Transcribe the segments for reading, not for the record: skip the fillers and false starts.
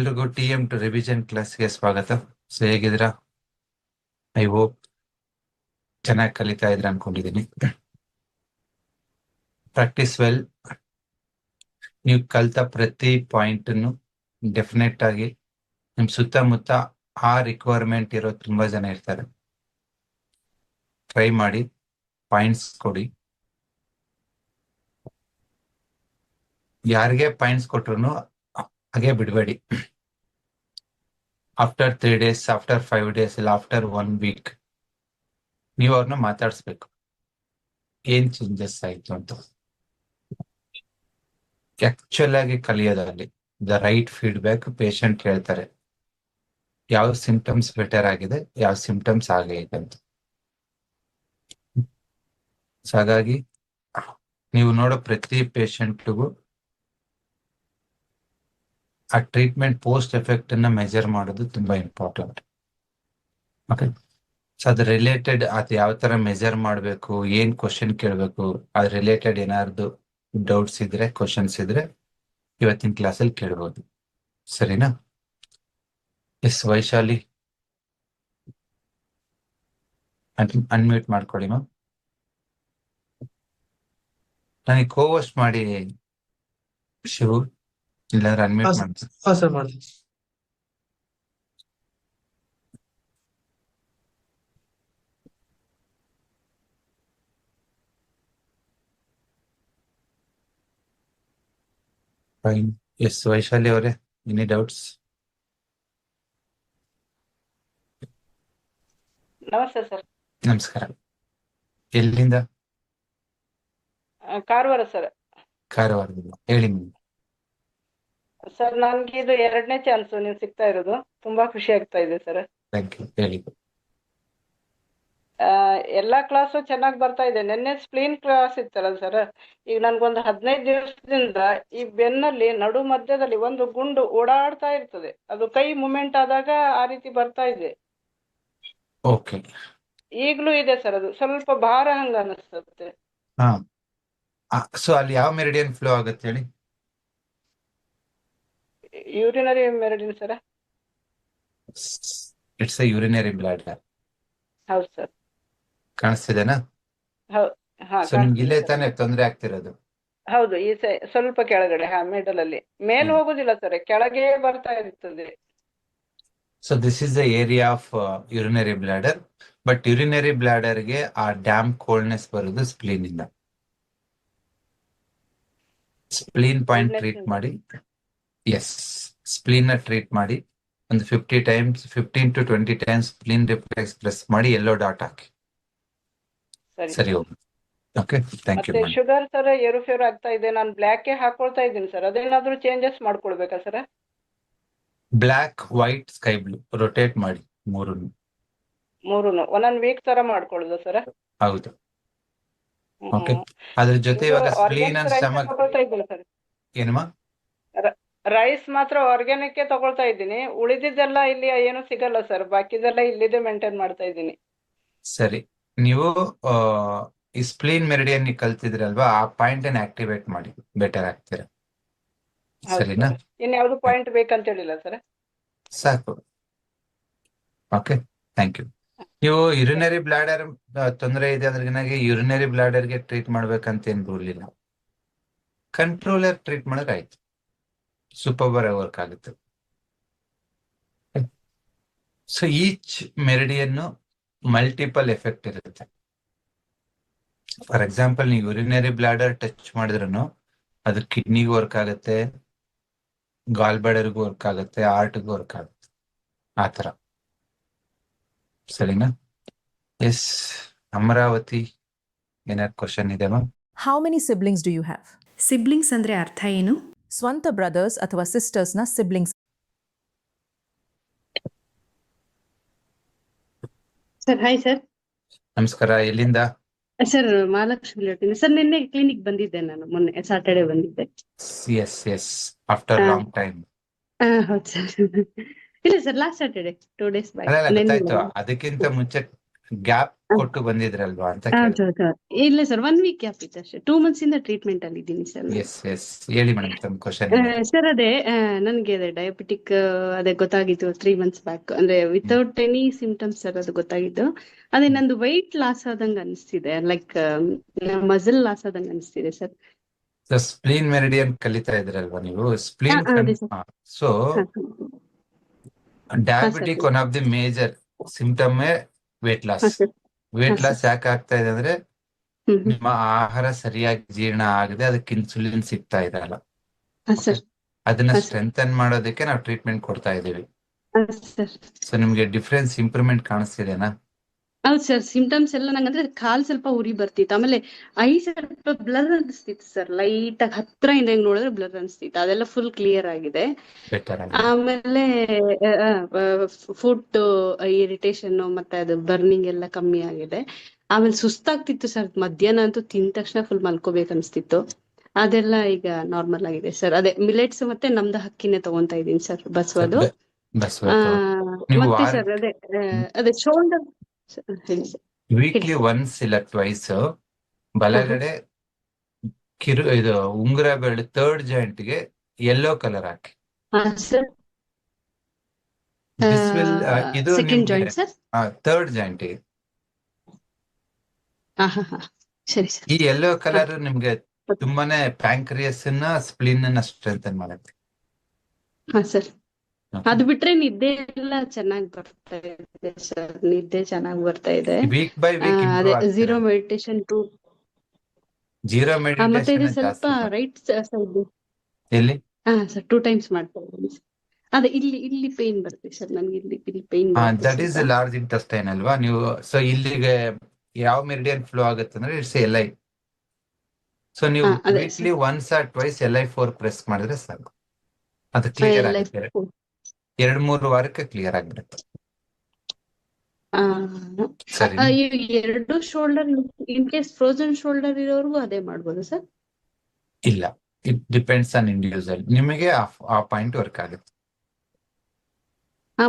ಎಲ್ರಿಗೂ TM to revision ಕ್ಲಾಸ್ಗೆ ಸ್ವಾಗತ. ಸೊ ಹೇಗಿದ್ದೀರಾ? ಐ ಹೋಪ್ ಚೆನ್ನಾಗಿ ಕಲಿತಾ ಇದ್ರ ಅನ್ಕೊಂಡಿದ್ದೀನಿ. Practice well. ನೀವು ಕಲ್ತ ಪ್ರತಿ ಪಾಯಿಂಟ್ ಅನ್ನು ಡೆಫಿನೆಟ್ ಆಗಿ ನಿಮ್ ಸುತ್ತಮುತ್ತ ಆ ರಿಕ್ವೈರ್ಮೆಂಟ್ ಇರೋ ತುಂಬಾ ಜನ ಇರ್ತಾರೆ. ಟ್ರೈ ಮಾಡಿ, ಪಾಯಿಂಟ್ಸ್ ಕೊಡಿ. ಯಾರಿಗೆ ಪಾಯಿಂಟ್ಸ್ ಕೊಟ್ರು ಹಾಗೆ ಬಿಡಬೇಡಿ. ಆಫ್ಟರ್ 3 days, ಆಫ್ಟರ್ 5 days, ಇಲ್ಲ ಆಫ್ಟರ್ 1 week ನೀವು ಅವ್ರನ್ನ ಮಾತಾಡಿಸ್ಬೇಕು, ಏನ್ ಚೇಂಜಸ್ ಆಯ್ತು ಅಂತ. ಆಕ್ಚುಲ್ ಆಗಿ ಕಲಿಯೋದ್ರಲ್ಲಿ ದ ರೈಟ್ ಫೀಡ್ಬ್ಯಾಕ್ ಪೇಷಂಟ್ ಹೇಳ್ತಾರೆ, ಯಾವ ಸಿಂಪ್ಟಮ್ಸ್ ಬೆಟರ್ ಆಗಿದೆ, ಯಾವ ಸಿಂಪ್ಟಮ್ಸ್ ಆಗೈತೆ ಅಂತ. ಸೊ ಹಾಗಾಗಿ ನೀವು ನೋಡೋ ಪ್ರತಿ ಪೇಷಂಟ್ಗೂ ಆ ಟ್ರೀಟ್ಮೆಂಟ್ ಪೋಸ್ಟ್ ಎಫೆಕ್ಟ್ ಅನ್ನ ಮೆಜರ್ ಮಾಡೋದು ತುಂಬಾ ಇಂಪಾರ್ಟೆಂಟ್. ಓಕೆ, ಸೊ ಅದ್ರ ರಿಲೇಟೆಡ್ ಅದು ಯಾವ ತರ ಮೆಜರ್ ಮಾಡಬೇಕು, ಏನ್ ಕ್ವಶನ್ ಕೇಳಬೇಕು, ಅದ್ರ ರಿಲೇಟೆಡ್ ಏನಾದ್ರು ಡೌಟ್ಸ್ ಇದ್ರೆ, ಕ್ವಶನ್ಸ್ ಇದ್ರೆ ಇವತ್ತಿನ ಕ್ಲಾಸಲ್ಲಿ ಕೇಳ್ಬೋದು. ಸರಿನಾ? ಎಸ್ ವೈಶಾಲಿ, ಅನ್ಮ್ಯೂಟ್ ಮಾಡ್ಕೊಳ್ಳಿ ಮ್ಯಾಮ್. ನನಗೆ ಕೋವೋಸ್ಟ್ ಮಾಡಿ ಶಿವು, ಇಲ್ಲಾಂದ್ರೆ ಅನ್ಮ್ಯೂಟ್ ಮಾಡಿ. ಸರ್ ಮಾಡಿ. ಫೈನ್. ಎಸ್ ವೈಶಾಲಿ ಅವರೇ, ಎನಿ ಡೌಟ್ಸ್? ನಮಸ್ತೆ ಸರ್. ನಮಸ್ಕಾರ. ಎಲ್ಲಿಂದ? ಕಾರವಾರ ಸರ್. ಕಾರವಾರದಿಂದ. ಹೇಳಿ ಮ್ಯಾಮ್. ಸರ್ ನನ್ಗೆ ಇದು 2ನೇ ಚಾನ್ಸ್ ನೀವು ಸಿಗ್ತಾ ಇರೋದು, ತುಂಬಾ ಖುಷಿ ಆಗ್ತಾ ಇದೆ ಸರ್. Thank you. ಹೇಳಿ. ಎಲ್ಲಾ ಕ್ಲಾಸು ಚೆನ್ನಾಗಿ ಬರ್ತಾ ಇದೆ. ನಿನ್ನೆ ಸ್ಪ್ಲೀನ್ ಕ್ಲಾಸ್ ಇತ್ತಲ್ಲ ಸರ್, ಈಗ ನನ್ಗೊಂದು 15 ದಿವಸದಿಂದ ಈ ಬೆನ್ನಲ್ಲಿ ನಡು ಮಧ್ಯದಲ್ಲಿ ಒಂದು ಗುಂಡು ಓಡಾಡ್ತಾ ಇರ್ತದೆ. ಅದು ಕೈ ಮೂಮೆಂಟ್ ಆದಾಗ ಆ ರೀತಿ ಬರ್ತಾ ಇದೆ. ಓಕೆ. ಈಗ್ಲೂ ಇದೆ ಸರ್, ಅದು ಸ್ವಲ್ಪ ಭಾರ ಹಂಗ ಅನಿಸ್ತದೆ. ಹಾ, ಸೊ ಅಲ್ಲಿ ಯಾವ ಮೆರಿಡಿಯನ್ ಫ್ಲೋ ಆಗುತ್ತೆ ಹೇಳಿ? Urinary meridian sir. It's A urinary bladder. ಹೌದು ಸರ್. ಕಾಣಿಸ್ತಿದೆನಾ? ಹಾ, ಸೊ ನಿಮ್ಗೆ ಇಲ್ಲೇ ತಾನೇ ತೊಂದರೆ ಆಗ್ತಿರೋದು? ಹೌದು. ಈ ಸ್ವಲ್ಪ ಕೆಳಗಡೆ, ಮಿಡಲ್ ಅಲ್ಲಿ. ಮೇಲ್ ಹೋಗುದಿಲ್ಲ ಸರ್, ಕೆಳಗೆ ಬರ್ತಾ ಇರ್ತದೆ. So this is the area of urinary bladder. But urinary bladder ಗೆ ಆ ಡ್ಯಾಮ್ ಕೋಲ್ಡ್ನೆಸ್ ಬರೋದು ಸ್ಪ್ಲೀನ್ ಇಂದ. ಸ್ಪ್ಲೀನ್ ಪಾಯಿಂಟ್ ಟ್ರೀಟ್ ಮಾಡಿ. ಎಸ್, ಸ್ಪ್ಲೀನ್ ಟ್ರೀಟ್ ಮಾಡಿ. ಒಂದು 50 times, 15 to 20 times spleen reflex press ಮಾಡಿ, ಎಲ್ಲೋ ಡಾಟ್ ಹಾಕಿ. ಸರಿ ಹೋಗಿ. Okay, thank you. ಮತ್ತೆ ಶುಗರ್ ಸರ್ ಏರುಫೇರು ಆಗ್ತಾ ಇದೆ. ನಾನು ಬ್ಲ್ಯಾಕ್ ಹಾಕೊಳ್ತಾ ಇದ್ದೀನಿ ಸರ್, ಅದೇನಾದ್ರೂ ಚೇಂಜಸ್ ಮಾಡ್ಕೊಳ್ಬೇಕಾ sir? Black, white, sky blue rotate ಮಾಡಿ ಮೂರನ್ನು. ಒಂದೊಂದ್ ವೀಕ್ ತರ ಮಾಡ್ಕೊಳ್ಳೋದು ಸರ್? ಹೌದು. ಓಕೆ, ಅದ್ರ ಜೊತೆ ಇವಾಗ ಸ್ಪ್ಲೀನ್ ಅಂಡ್ ಸ್ಟಮಕ್ ತಗೊಳ್ತಾ ಇದ್ದೀನಿ ಸರ್. ಏನಮ್ಮ? ರೈಸ್ ಮಾತ್ರ ಆರ್ಗ್ಯಾನಿಕ್ ತಗೊಳ್ತಾ ಇದ್ದೀನಿ, ಉಳಿದಿದ್ದೆಲ್ಲ ಇಲ್ಲಿ ಏನು ಸಿಗಲ್ಲ ಸರ್. ಬಾಕಿದೆಲ್ಲ ಇಲ್ಲಿದೆ ಮೇಂಟೈನ್ ಮಾಡ್ತಾ ಇದ್ದೀನಿ. ಸರಿ, ನೀವು ಈ ಸ್ಪ್ಲೀನ್ ಮೆರಿಡಿಯನ್ ಕಲ್ತಿದ್ರಲ್ವಾ, ಆ ಪಾಯಿಂಟ್ ಅನ್ನು ಆಕ್ಟಿವೇಟ್ ಮಾಡಿ, ಬೆಟರ್ ಆಗ್ತೀರಾ. ಸರಿನಾ? ಇನ್ಯಾವ್ದು ಪಾಯಿಂಟ್ ಬೇಕಂತ ಹೇಳಿಲ್ಲ ಸರ್? ಸಾಕು. Okay, thank you. ನೀವು ಯೂರಿನರಿ ಬ್ಲಾಡರ್ ತೊಂದರೆ ಇದೆ ಅದ್ರಿಗೆ ಯೂರಿನರಿ ಬ್ಲಾಡರ್ಗೆ ಟ್ರೀಟ್ ಮಾಡ್ಬೇಕಂತ ಏನ್ ರೂಲ್ ಇಲ್ಲ. ಕಂಟ್ರೋಲರ್ ಟ್ರೀಟ್ ಮಾಡಿದ್ರೆ ಆಯ್ತು, ಸೂಪರ್ ವರ್ಕ್ ಆಗುತ್ತೆ. So each meridian multiple effect ಇರುತ್ತೆ. ಫಾರ್ ಎಕ್ಸಾಂಪಲ್, ನೀವು ಯೂರಿನರಿ ಬ್ಲಾಡರ್ ಟಚ್ ಮಾಡಿದ್ರು ಅದು ಕಿಡ್ನಿಗೂ ವರ್ಕ್ ಆಗುತ್ತೆ, ಗಾಲ್ ಬ್ಲಾಡರ್ಗೂ ವರ್ಕ್ ಆಗುತ್ತೆ, ಹಾರ್ಟ್ಗೂ ವರ್ಕ್ ಆಗುತ್ತೆ, ಆ ತರ. ಸರಿನಾ? ಎಸ್ ಅಮರಾವತಿ, ಏನಾದ್ರು ಕ್ವಶನ್ ಇದೆ ma'am? How many siblings do you have? Siblings ಅಂದ್ರೆ ಅರ್ಥ ಏನು? ಸ್ವಂತ ಬ್ರದರ್ಸ್ ಅಥವಾ ಸಿಸ್ಟರ್ಸ್ ನ ಸಿಬ್ಲಿಂಗ್ಸ್. Sir hi sir. ನಮಸ್ಕಾರ. ಎಲ್ಲಿಂದ? ಸರ್ ಮಹಾಲಕ್ಷ್ಮಿ ಹೇಳ್ತೀನಿ ಸರ್. ನಿನ್ನೆ ಕ್ಲಿನಿಕ್ ಬಂದಿದ್ದೆ ನಾನು, ಮೊನ್ನೆ ಸಾಟರ್ಡೆ ಬಂದಿದ್ದೆ. Yes yes, after long time. ಹೌದು ಸರ್. ಇಲ್ಲ sir, last Saturday 2 days back. ಅಲ್ಲ ಗೊತ್ತಾಯ್ತು. ಅದಕ್ಕಿಂತ ಮುಂಚೆ ಗ್ಯಾಪ್ ಕೊಟ್ಟು ಬಂದಿದ್ರಲ್ವಾ ಅಂತ ಕೇಳಿ. ಹೌದು. ಇಲ್ಲ ಸರ್ 1 ವೀಕ್ ಗ್ಯಾಪ್ ಇತ್ತು ಅಷ್ಟೇ. 2 months ಇಂದ ಟ್ರೀಟ್ಮೆಂಟ್ ಅಲ್ಲಿ ಇದ್ದೀನಿ ಸರ್ ನಾನು. ಎಸ್ ಹೇಳಿ ಮೇಡಮ್ ತಮ್ಮ ಕ್ವಶನ್. ಸರ್ ಅದೇ ನನ್ಗೆ ಅದೇ ಡಯಾಬಿಟಿಕ್ ಅದೇ ಗೊತ್ತಾಗಿತ್ತು 3 months ಬ್ಯಾಕ್, ಅಂದ್ರೆ ವಿತೌಟ್ ಎನಿ ಸಿಂಪ್ಟಮ್ಸ್ ಸರ್ ಅದು ಗೊತ್ತಾಗಿದ್ದು. ಅದೇ ನಂದು weight ಲಾಸ್ ಆದಂಗ ಅನಿಸ್ತಿದೆ, ಲೈಕ್ ಮಸಲ್ ಲಾಸ್ ಆದಂಗ ಅನಿಸ್ತಿದೆ ಸರ್. ಸ್ಪ್ಲೀನ್ ಮೆರಿಡಿಯನ್ ಕಲಿತಾ ಇದ್ರಲ್ವಾ ನೀವು? ಸ್ಪ್ಲೀನ್ ಅದೇ ಸರ್. ಸೊ ಹಾ diabetic one of the major symptom weight loss. Sir. Weight ಹಾ, ಲಾಸ್ ಯಾಕೆ ಆಗ್ತಾ ಇದೆ ಅಂದ್ರೆ ನಿಮ್ಮ ಆಹಾರ ಸರಿಯಾಗಿ ಜೀರ್ಣ ಆಗದೆ ಅದಕ್ಕೆ ಇನ್ಸುಲಿನ್ ಸಿಗ್ತಾ ಇದೆಯಲ್ಲ, ಹಾ ಸರ್. ಅದನ್ನ ಹಾ, ಸರ್. ಸ್ಟ್ರೆಂಥನ್ ಮಾಡೋದಕ್ಕೆ ನಾವು ಟ್ರೀಟ್ಮೆಂಟ್ ಕೊಡ್ತಾ ಇದೀವಿ. ಹಾ ಸರ್. ಸೊ ನಿಮ್ಗೆ ಡಿಫ್ರೆನ್ಸ್ ಇಂಪ್ರೂವ್ಮೆಂಟ್ ಕಾಣಿಸ್ತಿದೆನಾ? ಹೌದು ಸರ್, ಸಿಂಪ್ಟಮ್ಸ್ ಎಲ್ಲ ನಂಗಂದ್ರೆ ಕಾಲ್ ಸ್ವಲ್ಪ ಉರಿ ಬರ್ತಿತ್ತು, ಆಮೇಲೆ ಐ ಸ್ವಲ್ಪ ಬ್ಲರ್ ಅನಿಸ್ತಿತ್ತು ಸರ್, ಲೈಟ್ ಆಗಿ ಹತ್ರದಿಂದ ಹೆಂಗ್ ನೋಡಿದ್ರೆ ಬ್ಲರ್ ಅನಿಸ್ತಿತ್ತು, ಅದೆಲ್ಲ ಫುಲ್ ಕ್ಲಿಯರ್ ಆಗಿದೆ. ಬೆಟರ್ ಆಮೇಲೆ ಫುಡ್ ಇರಿಟೇಷನ್ ಮತ್ತೆ ಅದು ಬರ್ನಿಂಗ್ ಎಲ್ಲ ಕಮ್ಮಿ ಆಗಿದೆ. ಆಮೇಲೆ ಸುಸ್ತಾಗ್ತಿತ್ತು ಸರ್, ಮಧ್ಯಾಹ್ನ ಅಂತೂ ತಿಂದ ತಕ್ಷಣ ಫುಲ್ ಮಲ್ಕೋಬೇಕು ಅನ್ಸ್ತಿತ್ತು. ಅದೆಲ್ಲ ಈಗ ನಾರ್ಮಲ್ ಆಗಿದೆ ಸರ್. ಅದೇ ಮಿಲೆಟ್ಸ್ ಮತ್ತೆ ನಮ್ದು ಹಕ್ಕಿನೇ ತಗೊಂತಾ ಇದೀನಿ ಸರ್, ಬಸವದು. ಬಸವತ್ತು. ನೀವು ಮತ್ತೆ ಸರ್ ಅದೇ ಶೋಲ್ಡರ್ ಹೇಳಿ ಸರ್. ವೀಕ್ಲಿ ಒನ್ಸ್ ಇಲ್ಲ ಟ್ವೈಸ್ ಬಲಗಡೆ ಇದು ಉಂಗುರ ಬೆರಳು ಥರ್ಡ್ ಜಾಯಿಂಟ್ ಗೆ yellow colour hockey. Sir This will, ಇದು second joint sir. Third joint ಗೆ ಸರಿ ಸರ್. ಈ ಯೆಲ್ಲೋ ಕಲರ್ ನಿಮ್ಗೆ ತುಂಬಾನೇ ಪ್ಯಾಂಕ್ರಿಯಸ್ ಸ್ಪ್ಲಿನ್ ಸ್ಟ್ರೆಂಥನ್ ಮಾಡುತ್ತೆ. ಹಾ ಸರ್. ಅದು ಬಿಟ್ರೆ ನಿದ್ದೆ ಎಲ್ಲ ಚೆನ್ನಾಗಿ ಬರ್ತಾ ಇದೆ ಸರ್, ನಿದ್ದೆ ಚೆನ್ನಾಗಿ ಬರ್ತಾ ಇದೆ. ವೀಕ್ ಬೈ ವೀಕ್ ಅದೇ ಝೀರೋ ಮೆಡಿಟೇಷನ್ ಟು ಜೀರೋ ಮತ್ತೆ ಇದು ಮೆಡಿಟೇಷನ್ ಸ್ವಲ್ಪ ಜಾಸ್ತಿ ರೈಟ್ ಸೈಡ್. ಎಲ್ಲಿ? ಸರ್ 2 times ಮಾಡ್ತಾ ಇದ್ದೀನಿ ಸರ್. ಅದೇ ಇಲ್ಲಿ ಪೇನ್ ಬರ್ತದೆ ಸರ್ ನನಗೆ, ಇಲ್ಲಿ pain that is large intestine ಅಲ್ವಾ ನೀವು? ಸೊ ಇಲ್ಲಿಗೆ ಯಾವ ಮೆರಿಡಿಯನ್ ಫ್ಲೋ ಆಗುತ್ತೆ ಅಂದ್ರೆ ಇಟ್ಸ್ LI. ಸೊ ನೀವು ಅದೇ weekly once or twice LI4 press ಮಾಡಿದ್ರೆ ಸಾಕು, ಅದು ಕ್ಲಿಯರ್ ಆಗುತ್ತೆ. 2-3 ವಾರಕ್ಕೆ ಕ್ಲಿಯರ್ ಆಗ್ಬಿಡುತ್ತೆ. ಸರಿ. ಎರಡು shoulder in case frozen shoulder ಇರೋರ್ಗು ಅದೇ ಮಾಡ್ಬೋದು ಸರ್? ಇಲ್ಲ, ಇಟ್ ಡಿಪೆಂಡ್ಸ್ ಆನ್ ಇಂಡಿವಿಜುವಲ್. ನಿಮಗೆ ಆ ಪಾಯಿಂಟ್ ವರ್ಕ್ ಆಗುತ್ತೆ.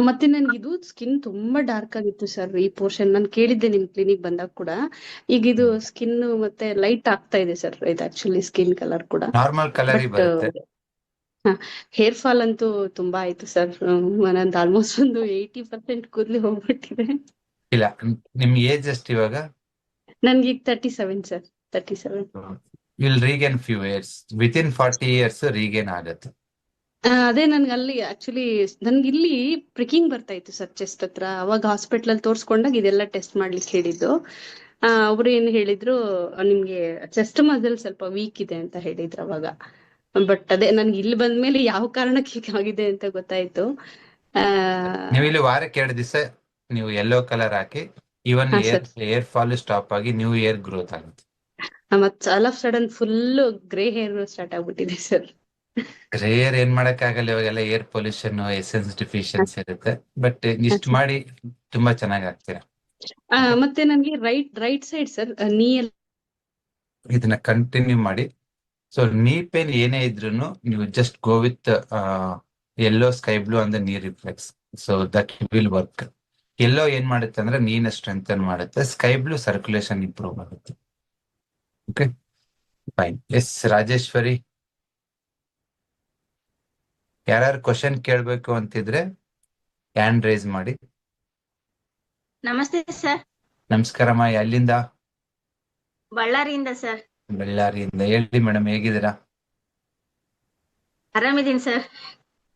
ಮತ್ತೆ ನನ್ಗೆ ಇದು ಸ್ಕಿನ್ ತುಂಬಾ ಡಾರ್ಕ್ ಆಗಿತ್ತು ಸರ್, ಈ ಪೋರ್ಷನ್ ನಾನು ಕೇಳಿದ್ದೆ ನಿಮ್ ಕ್ಲಿನಿಕ್ ಬಂದಾಗ ಕೂಡ. ಈಗ ಇದು ಸ್ಕಿನ್ ಮತ್ತೆ ಲೈಟ್ ಆಗ್ತಾ ಇದೆ ಸರ್, ಇದು ಆಕ್ಚುಲಿ ಸ್ಕಿನ್ ಕಲರ್ ಕೂಡ. ನಾರ್ಮಲ್ ಕಲರ್ ಬರುತ್ತೆ. ಹೇರ್ ಫಾಲ್ ಅಂತೂ ತುಂಬಾ ಆಯ್ತು ಸರ್, ನಂದು ಆಲ್ಮೋಸ್ಟ್ ಒಂದು 80% ಕೂದಲು ಹೋಗ್ಬಿಟ್ಟಿದೆ. ಇಲ್ಲ, ನಿಮ್ ಏಜ್ ಎಷ್ಟು ಇವಾಗ? ನನ್ಗೆ ಈಗ 37 sir, 37. Will regain few years, within 40 years regain ಆಗುತ್ತೆ. ಅದೇ ನನ್ಗೆ ಅಲ್ಲಿ ಆಕ್ಚುಲಿ ನನ್ಗೆ ಇಲ್ಲಿ ಪ್ರಿಕಿಂಗ್ ಬರ್ತಾ ಇತ್ತು ಸರ್ ಚೆಸ್ಟ್ ಹತ್ರ. ಅವಾಗ ಹಾಸ್ಪಿಟಲ್ ಅಲ್ಲಿ ತೋರ್ಸ್ಕೊಂಡಾಗ ಇದೆಲ್ಲ ಟೆಸ್ಟ್ ಮಾಡ್ಲಿಕ್ಕೆ ಹೇಳಿದ್ದು. ಅವ್ರು ಏನ್ ಹೇಳಿದ್ರು, ನಿಮ್ಗೆ ಚೆಸ್ಟ್ ಮಸಲ್ ಸ್ವಲ್ಪ ವೀಕ್ ಇದೆ ಅಂತ ಹೇಳಿದ್ರು ಅವಾಗ. ಬಟ್ ಅದೇ ನನ್ಗೆ ಇಲ್ಲಿ ಬಂದ್ಮೇಲೆ ಯಾವ ಕಾರಣಕ್ಕೆ ಆಗಿದೆ ಅಂತ ಗೊತ್ತಾಯ್ತು. ನೀವು ಇಲ್ಲಿ ವಾರಕ್ಕೆ 2 ದಿವಸ ನೀವು ಯೆಲ್ಲೋ ಕಲರ್ ಹಾಕಿ, ಈವನ್ ಏರ್ ಫಾಲ್ ಸ್ಟಾಪ್ ಆಗಿ ನ್ಯೂ ಏರ್ ಗ್ರೋತ್ ಆಗುತ್ತೆ. ಮತ್ all of sudden full grey hair start ಆಗ್ಬಿಟ್ಟಿದೆ ಸರ್. ರೇರ್ ಏನ್ ಮಾಡಕ್ ಆಗಲ್ಲ, ಇವಾಗೆಲ್ಲ ಏರ್ ಪೊಲ್ಯೂಷನ್, ಎಸೆನ್ಸ್ ಡಿಫಿಷಿಯನ್ಸಿ ಇರುತ್ತೆ. ಬಟ್ ಇಷ್ಟು ಮಾಡಿ ತುಂಬಾ ಚೆನ್ನಾಗಿ ಆಗ್ತೀರಾ. ಮತ್ತೆ ನನ್ಗೆ ರೈಟ್ ಸೈಡ್ ಸರ್ ನೀ ಇದನ್ನ ಕಂಟಿನ್ಯೂ ಮಾಡಿ. ಸೊ ನೀ ಪೇನ್ ಏನೇ ಇದ್ರು ನೀವು just go with yellow sky blue and knee reflex. So that will work. Yellow ಏನ್ ಮಾಡುತ್ತೆ ಅಂದ್ರೆ ನೀನ ಸ್ಟ್ರೆಂಥನ್ ಮಾಡುತ್ತೆ, ಸ್ಕೈ ಬ್ಲೂ ಸರ್ಕ್ಯುಲೇಷನ್ ಇಂಪ್ರೂವ್ ಮಾಡುತ್ತೆ. Okay fine. ಎಸ್ ರಾಜೇಶ್ವರಿ, ಯಾರು ಕ್ವಶನ್ ಕೇಳ್ಬೇಕು ಅಂತಿದ್ರೆ ಹ್ಯಾಂಡ್ ರೈಸ್ ಮಾಡಿ. ನಮಸ್ತೆ ಸರ್. ನಮಸ್ಕಾರಮ್ಮ, ಎಲ್ಲಿಂದ? ಬಳ್ಳಾರಿಯಿಂದ ಸರ್. ಬಳ್ಳಾರಿಯಿಂದ. ಹೇಳಿ ಮೇಡಮ್, ಹೇಗಿದ್ದೀರಾ? ಆರಾಮಿದ್ದೀನಿ ಸರ್.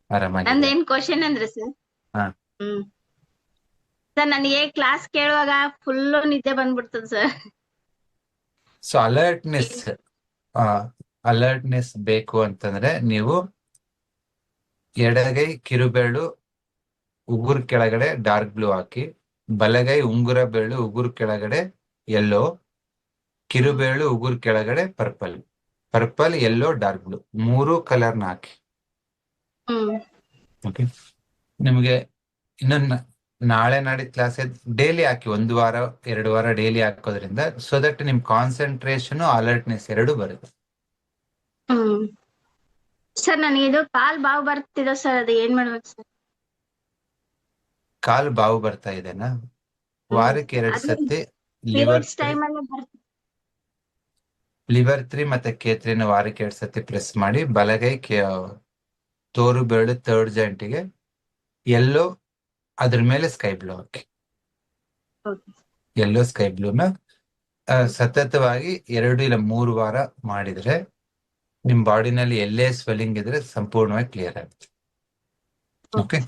ಆರಾಮಾಗಿ. ನಂದೇನ್ ಕ್ವಶನ್ ಅಂದ್ರೆ ಸರ್, ಹಾ. ಸರ್ ನನಗೆ ಕ್ಲಾಸ್ ಕೇಳುವಾಗ ಫುಲ್ಲು ನಿದ್ದೆ ಬಂದ್ಬಿಡ್ತದ ಸರ್. ಸೊ ಅಲರ್ಟ್ನೆಸ್ ಬೇಕು ಅಂತಂದ್ರೆ ನೀವು ಎಡಗೈ ಕಿರುಬೆರಳು ಉಗುರು ಕೆಳಗಡೆ ಡಾರ್ಕ್ ಬ್ಲೂ ಹಾಕಿ, ಬಲಗೈ ಉಂಗುರ ಬೆರಳು ಉಗುರು ಕೆಳಗಡೆ ಯೆಲ್ಲೋ, ಕಿರುಬೆರಳು ಉಗುರು ಕೆಳಗಡೆ ಪರ್ಪಲ್ ಯೆಲ್ಲೋ ಡಾರ್ಕ್ ಬ್ಲೂ 3 ಕಲರ್ನ ಹಾಕಿ. ಓಕೆ, ನಿಮ್ಗೆ ಇನ್ನೊಂದು ನಾಳೆ ನಾಡಿದ ಕ್ಲಾಸ್ ಡೈಲಿ ಹಾಕಿ, 1 ವಾರ 2 ವಾರ ಡೈಲಿ ಹಾಕೋದ್ರಿಂದ ಸೊ ದಟ್ ನಿಮ್ ಕಾನ್ಸಂಟ್ರೇಷನ್ ಅಲರ್ಟ್ನೆಸ್ 2 ಬರುತ್ತೆ. ಸರ್ ನನಗೆ ಇದು ಕಾಲ್ ಬಾವು ಬರ್ತಿದೆ ಸರ್, ಅದು ಏನ್ ಮಾಡ್ಬೇಕು ಸರ್? ಕಾಲು ಬಾವು ಬರ್ತಾ ಇದೆನಾ? ವಾರಕ್ಕೆ 2 ಅದು ಸತಿ ಪೀರಿಯಡ್ಸ್ ಟೈಮ್ ಅಲ್ಲಿ ಲಿವರ್ 3 ಮತ್ತೆ K3 ನ ವಾರಕ್ಕೆ 2 ಸತಿ ಪ್ರೆಸ್ ಮಾಡಿ ಬಲಗೈ ತೋರು ಬೆರಳು ಥರ್ಡ್ ಜಾಯಿಂಟಿಗೆ ಎಲ್ಲೋ ಅದ್ರ ಮೇಲೆ ಸ್ಕೈ ಬ್ಲೂ ಹಾಕಿ. ಎಲ್ಲೋ ಸ್ಕೈ ಬ್ಲೂನ ಸತತವಾಗಿ 2 ಇಲ್ಲ 3 ವಾರ ಮಾಡಿದ್ರೆ ನಿಮ್ ಬಾಡಿನಲ್ಲಿ ಎಲ್ಲೇ ಸ್ವೆಲ್ಲಿಂಗ್ ಇದ್ರೆ ಸಂಪೂರ್ಣವಾಗಿ ಕ್ಲಿಯರ್ ಆಗುತ್ತೆ. Okay,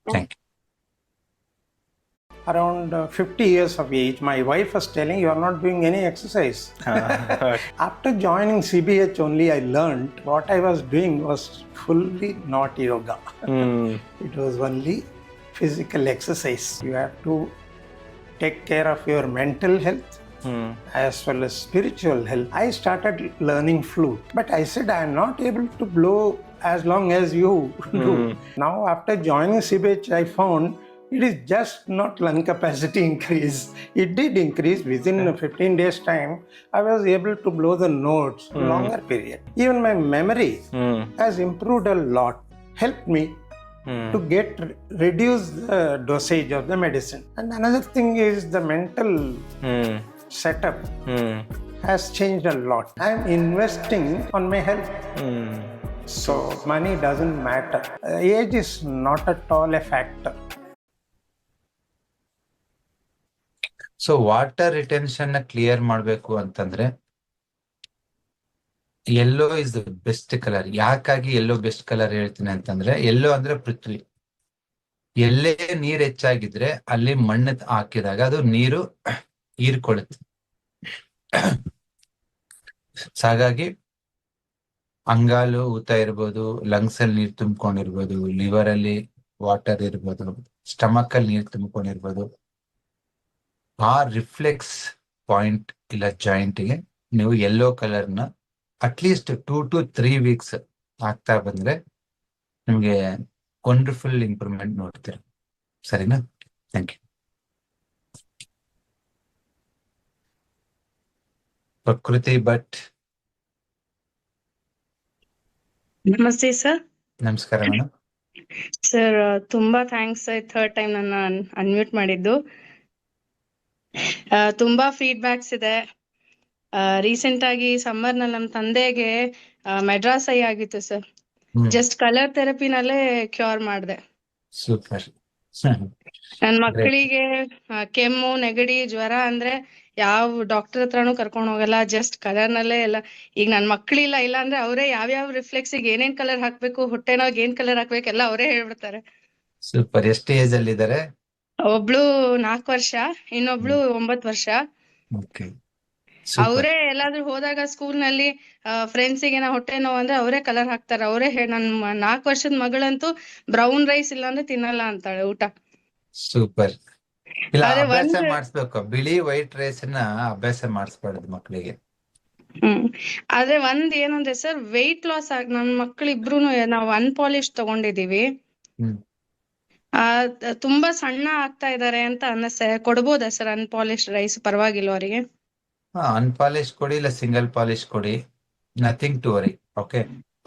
thank you. Around 50 years of age, my wife was telling, you are not doing any exercise. After joining CBH only, I learned what I was doing was fully not yoga. It was only physical exercise. You have to take care of your mental health as well as spiritual health. I started learning flute, but I said I am not able to blow as long as you do. Now after joining CBH, I found it is just not lung capacity increase. It did increase within 15 days time. I was able to blow the notes longer period. Even my memory has improved a lot. Helped me to reduce the dosage of the medicine. And another thing is the mental setup has changed a lot. I am investing on my health. So money doesn't matter. Age is not at all a factor. So water retention ನ clear ಮಾಡ್ಬೇಕು ಅಂತಂದ್ರೆ yellow is the best colour. ಯಾಕಾಗಿ yellow best colour ಹೇಳ್ತೀನಿ ಅಂತಂದ್ರೆ, yellow ಅಂದ್ರೆ ಪೃಥ್ವಿ. ಎಲ್ಲೇ ನೀರ್ ಹೆಚ್ಚಾಗಿದ್ರೆ ಅಲ್ಲಿ ಮಣ್ಣು ಹಾಕಿದಾಗ ಅದು ನೀರು ಹೀರ್ಕೊಳ್ಳುತ್ತೆ. ಹಾಗಾಗಿ ಅಂಗಾಲು ಊತ ಇರ್ಬೋದು, ಲಂಗ್ಸ್ ಅಲ್ಲಿ ನೀರ್ ತುಂಬ್ಕೊಂಡಿರ್ಬೋದು, ಲಿವರ್ ಅಲ್ಲಿ ವಾಟರ್ ಇರ್ಬೋದು, ಸ್ಟಮಕ್ ಅಲ್ಲಿ ನೀರ್ ತುಂಬ್ಕೊಂಡಿರ್ಬೋದು. ಆ ರಿಫ್ಲೆಕ್ಸ್ ಪಾಯಿಂಟ್ ಇಲ್ಲ ಜಾಯಿಂಟ್ಗೆ ನೀವು ಯೆಲ್ಲೋ ಕಲರ್ನ ಅಟ್ಲೀಸ್ಟ್ 2 to 3 weeks ಆಗ್ತಾ ಬಂದ್ರೆ ನಿಮ್ಗೆ ವಂಡರ್ಫುಲ್ ಇಂಪ್ರೂವ್ಮೆಂಟ್ ನೋಡ್ತೀರ. ಸರಿನಾ? Thank you. ಪ್ರಕೃತಿ ಭಟ್, ನಮಸ್ತೆ ಸರ್. ನಮಸ್ಕಾರ ಮೇಡಮ್. ಸರ್ ತುಂಬಾ ಥ್ಯಾಂಕ್ಸ್, ಥರ್ಡ್ ಟೈಮ್ ನನ್ನ ಅನ್ಮ್ಯೂಟ್ ಮಾಡಿದ್ದು. ತುಂಬಾ ಫೀಡ್ಬ್ಯಾಕ್ಸ್ ಇದೆ. ರೀಸೆಂಟ್ ಆಗಿ ಸಮ್ಮರ್ ನಲ್ಲಿ ನಮ್ಮ ತಂದೆಗೆ ಮೆಡ್ರಾಸ್ ಐ ಆಗಿತ್ತು ಸರ್. ಜಸ್ಟ್ ಕಲರ್ ಥೆರಪಿನಲ್ಲೇ ಕ್ಯೂರ್ ಮಾಡಿದೆ. ಸೂಪರ್. ನನ್ ಮಕ್ಕಳಿಗೆ ಕೆಮ್ಮು, ನೆಗಡಿ, ಜ್ವರ ಅಂದ್ರೆ ಯಾವ ಡಾಕ್ಟರ್ ಹತ್ರನೂ ಕರ್ಕೊಂಡು ಹೋಗಲ್ಲ, ಜಸ್ಟ್ ಕಲರ್ ನಲ್ಲೇ ಎಲ್ಲ. ಈಗ ನನ್ ಮಕ್ಕಳಿಲ್ಲ, ಇಲ್ಲ ಅಂದ್ರೆ ಅವರೇ ಯಾವ್ಯಾವ ರಿಫ್ಲೆಕ್ಸ್ ಏನೇನ್ ಕಲರ್ ಹಾಕ್ಬೇಕು, ಹೊಟ್ಟೆನೋಗ್ ಏನ್ ಕಲರ್ ಹಾಕ್ಬೇಕು ಎಲ್ಲ ಅವರೇ ಹೇಳ್ಬಿಡ್ತಾರೆ. ಸೂಪರ್. ಎಷ್ಟು ಏಜ್ ಅಲ್ಲಿ ಇದಾರೆ? ಒಬ್ಳು 4 ವರ್ಷ, ಇನ್ನೊಬ್ಳು 9 ವರ್ಷ. ಓಕೆ, ಅವರೇ ಎಲ್ಲಾದ್ರೂ ಹೋದಾಗ ಸ್ಕೂಲ್ ನಲ್ಲಿ ಫ್ರೆಂಡ್ಸ್ ಗೆ ಹೊಟ್ಟೆ ನೋವು ಅಂದ್ರೆ ಅವರೇ ಕಲರ್ ಹಾಕ್ತಾರೆ. ಅವರೇ ನನ್ 4 ವರ್ಷದ ಮಗಳಂತೂ ಬ್ರೌನ್ ರೈಸ್ ಇಲ್ಲ ಅಂದ್ರೆ ತಿನ್ನಲ್ಲ ಅಂತಾಳೆ ಊಟ. ಸೂಪರ್. ಇಲ್ಲ, ಆದ್ರೆ ಅಭ್ಯಾಸ ಮಾಡಿಸ್ಬೇಕು. ಬಿಳಿ ವೈಟ್ ರೈಸ್ ನ ಅಭ್ಯಾಸ ಮಾಡಿಸ್ಬಾರ್ದು ಮಕ್ಕಳಿಗೆ. ಆದ್ರೆ ಏನಂದ್ರೆ ಸರ್, ವೆಯ್ಟ್ ಲಾಸ್ ನನ್ ಮಕ್ಳಿಬ್ರುನು ನಾವು ಅನ್ಪಾಲಿಶ್ ತಗೊಂಡಿದೀವಿ. ತುಂಬಾ ಸಣ್ಣ ಆಗ್ತಾ ಇದಾರೆ ಅಂತ ಅನ್ನಿಸ್ತಾ. ಕೊಡ್ಬೋದಾ ಸರ್ ಅನ್ಪಾಲಿಶ್ ರೈಸ್? ಪರವಾಗಿಲ್ಲ ಅವರಿಗೆ? ಅನ್ಪಾಲಿಶ್ ಕೊಡಿ, ಇಲ್ಲ ಸಿಂಗಲ್ ಪಾಲಿಶ್ ಕೊಡಿ, ನಥಿಂಗ್ ಟು ವರಿ. ಓಕೆ,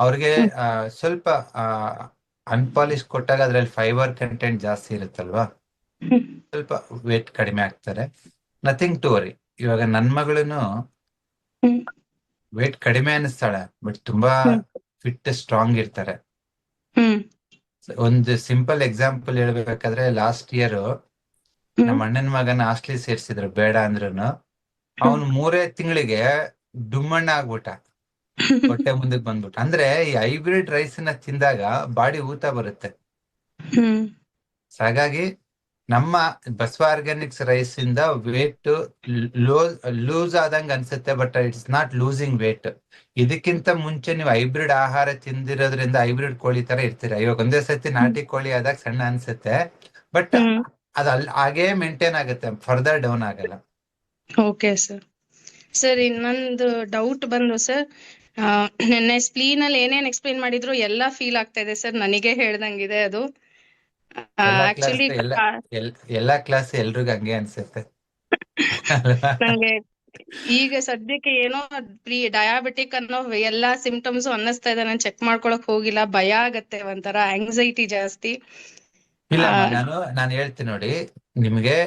ಅವ್ರಿಗೆ ಸ್ವಲ್ಪ ಅನ್ಪಾಲಿಶ್ ಕೊಟ್ಟಾಗ ಅದ್ರಲ್ಲಿ ಫೈಬರ್ ಕಂಟೆಂಟ್ ಜಾಸ್ತಿ ಇರುತ್ತಲ್ವಾ, ಸ್ವಲ್ಪ ವೇಟ್ ಕಡಿಮೆ ಆಗ್ತಾರೆ. Nothing to worry. ಇವಾಗ ನನ್ ಮಗಳನ್ನು ವೇಟ್ ಕಡಿಮೆ ಅನಿಸ್ತಾಳೆ, ಬಟ್ ತುಂಬಾ ಫಿಟ್ ಸ್ಟ್ರಾಂಗ್ ಇರ್ತಾರೆ. ಒಂದು ಸಿಂಪಲ್ ಎಕ್ಸಾಂಪಲ್ ಹೇಳ್ಬೇಕಾದ್ರೆ, ಲಾಸ್ಟ್ ಇಯರ್ ನಮ್ಮ ಅಣ್ಣನ ಮಗನ ಹಾಸ್ಟ್ಲಿ ಸೇರ್ಸಿದ್ರು ಬೇಡ ಅಂದ್ರುನು. ಅವನು 3 ತಿಂಗಳಿಗೆ ಡುಮ್ಮಣ್ಣ ಆಗ್ಬಿಟ್ಟ, ಹೊಟ್ಟೆ ಮುಂದಕ್ಕೆ ಬಂದ್ಬಿಟ್ಟ. ಅಂದ್ರೆ ಈ ಹೈಬ್ರಿಡ್ ರೈಸ್ ನ ತಿಂದಾಗ ಬಾಡಿ ಊತ ಬರುತ್ತೆ. ಹಾಗಾಗಿ ನಮ್ಮ ಬಸವ ಆರ್ಗ್ಯಾನಿಕ್ಸ್ ರೈಸ್ ಇಂದ ವೇಟ್ ಲೂಸ್ ಆದಂಗ ಅನ್ಸುತ್ತೆ, but it's not losing weight. ಇದಕ್ಕಿಂತ ಮುಂಚೆ ನೀವು ಹೈಬ್ರಿಡ್ ಆಹಾರ ತಿಂದಿರೋದ್ರಿಂದ ಹೈಬ್ರಿಡ್ ಕೋಳಿ ತರ ಇರ್ತೀರ. ಇವಾಗ ಒಂದೇ ಸತಿ ನಾಟಿ ಕೋಳಿ ಆದಾಗ ಸಣ್ಣ ಅನ್ಸುತ್ತೆ, ಬಟ್ ಅದು ಹಾಗೇ ಮೇಂಟೈನ್ ಆಗುತ್ತೆ, ಫರ್ದರ್ ಡೌನ್ ಆಗಲ್ಲ. Okay sir. ಸರ್ ಇನ್ನೊಂದು ಡೌಟ್ ಬಂದು ಸರ್, ನಿನ್ನೆ ಸ್ಪ್ಲೀನ್ ಅಲ್ಲಿ ಏನೇನ್ ಎಕ್ಸ್ಪ್ಲೇನ್ ಮಾಡಿದ್ರು ಎಲ್ಲಾ ಫೀಲ್ ಆಗ್ತಾ ಇದೆ ಸರ್, ನನಗೆ ಹೇಳ್ದಂಗಿದೆ ಅದು. ಆಕ್ಚುಲಿ ಎಲ್ಲಾ ಕ್ಲಾಸ್ ಎಲ್ರಿಗೂ ಹಂಗೆ ಅನ್ಸುತ್ತೆ. ನಂಗೆ ಈಗ ಸದ್ಯಕ್ಕೆ ಏನೋ ಡಯಾಬಿಟಿಕ್ ಅನ್ನೋ ಎಲ್ಲಾ ಸಿಂಪ್ಟಮ್ಸ್ ಅನ್ನಿಸ್ತಾ ಇದೆ. ನಾನು ಚೆಕ್ ಮಾಡ್ಕೊಳಕ್ ಹೋಗಿಲ್ಲ, ಭಯ ಆಗತ್ತೆ, ಒಂಥರ ಆಂಗ್ಸೈಟಿ ಜಾಸ್ತಿ. ಇಲ್ಲ, ನಾನು ಹೇಳ್ತೀನಿ ನೋಡಿ, ನಿಮ್ಗೆ